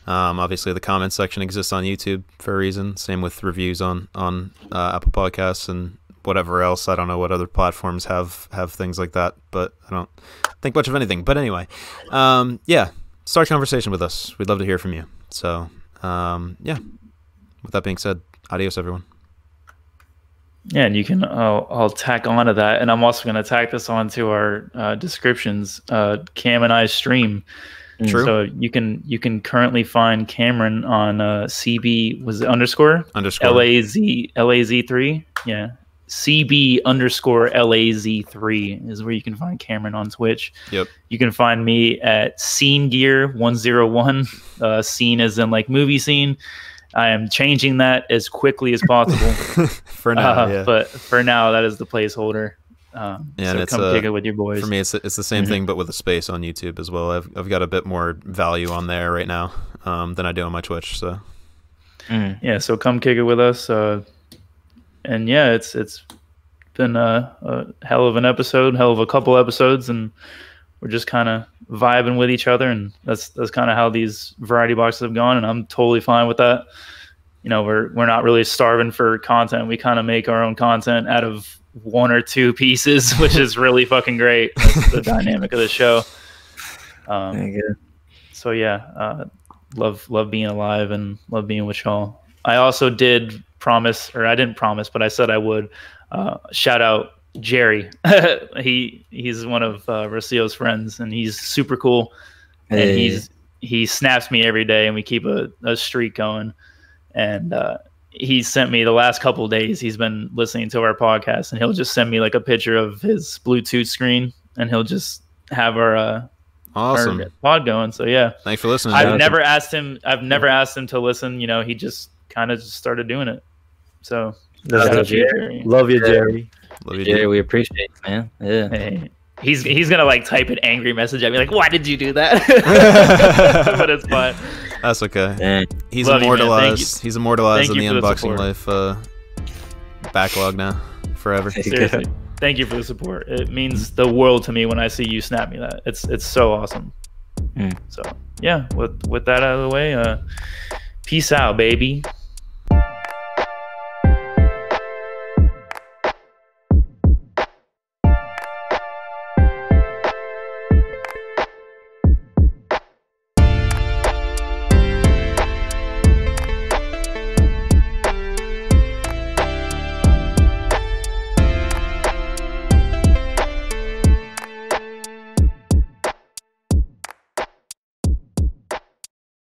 Obviously, the comment section exists on YouTube for a reason. Same with reviews on Apple Podcasts and whatever else. I don't know what other platforms have things like that, but I don't think much of anything. But anyway, start a conversation with us. We'd love to hear from you. So, with that being said, adios, everyone. Yeah, and you can, I'll tack onto that, and I'm also going to tack this onto our descriptions. Cam and I stream. True. So you can currently find Cameron on CB, was it _? _ LAZ3. Yeah. CB_LAZ3 is where you can find Cameron on Twitch. Yep. You can find me at Scene Gear 101. Scene as in like movie scene. I am changing that as quickly as possible. For now, yeah. But for now, that is the placeholder. Yeah, so and it's come kick it with your boys. For me, it's the same thing, but with a space on YouTube as well. I've got a bit more value on there right now than I do on my Twitch. So yeah, so come kick it with us. And yeah, it's been a hell of an episode, hell of a couple episodes, and we're just kind of vibing with each other, and that's kind of how these variety boxes have gone, and I'm totally fine with that. You know, we're not really starving for content. We kind of make our own content out of one or two pieces, which is really fucking great. That's the dynamic of the show. So yeah, love being alive and love being with y'all. I also did promise, or I didn't promise, but I said I would shout out Jerry. He's one of Rocio's friends, and he's super cool. Hey. And he snaps me every day, and we keep a streak going. And he sent me the last couple of days. He's been listening to our podcast, and he'll just send me like a picture of his Bluetooth screen, and he'll just have our awesome our pod going. So yeah, thanks for listening. I've never asked him to listen. You know, he just kind of just started doing it. So Love you, Jerry. Love you, Jerry. Love you, Jerry, dude. we appreciate it, man. Yeah. Hey, he's gonna like type an angry message at me like, "Why did you do that?" But it's fine. That's okay. Dang. He's Love you, man. immortalized. He's immortalized Thank in the you for the unboxing life backlog now, forever. Seriously, thank you for the support. It means the world to me when I see you snap me that. It's so awesome. So yeah, with that out of the way, peace out, baby.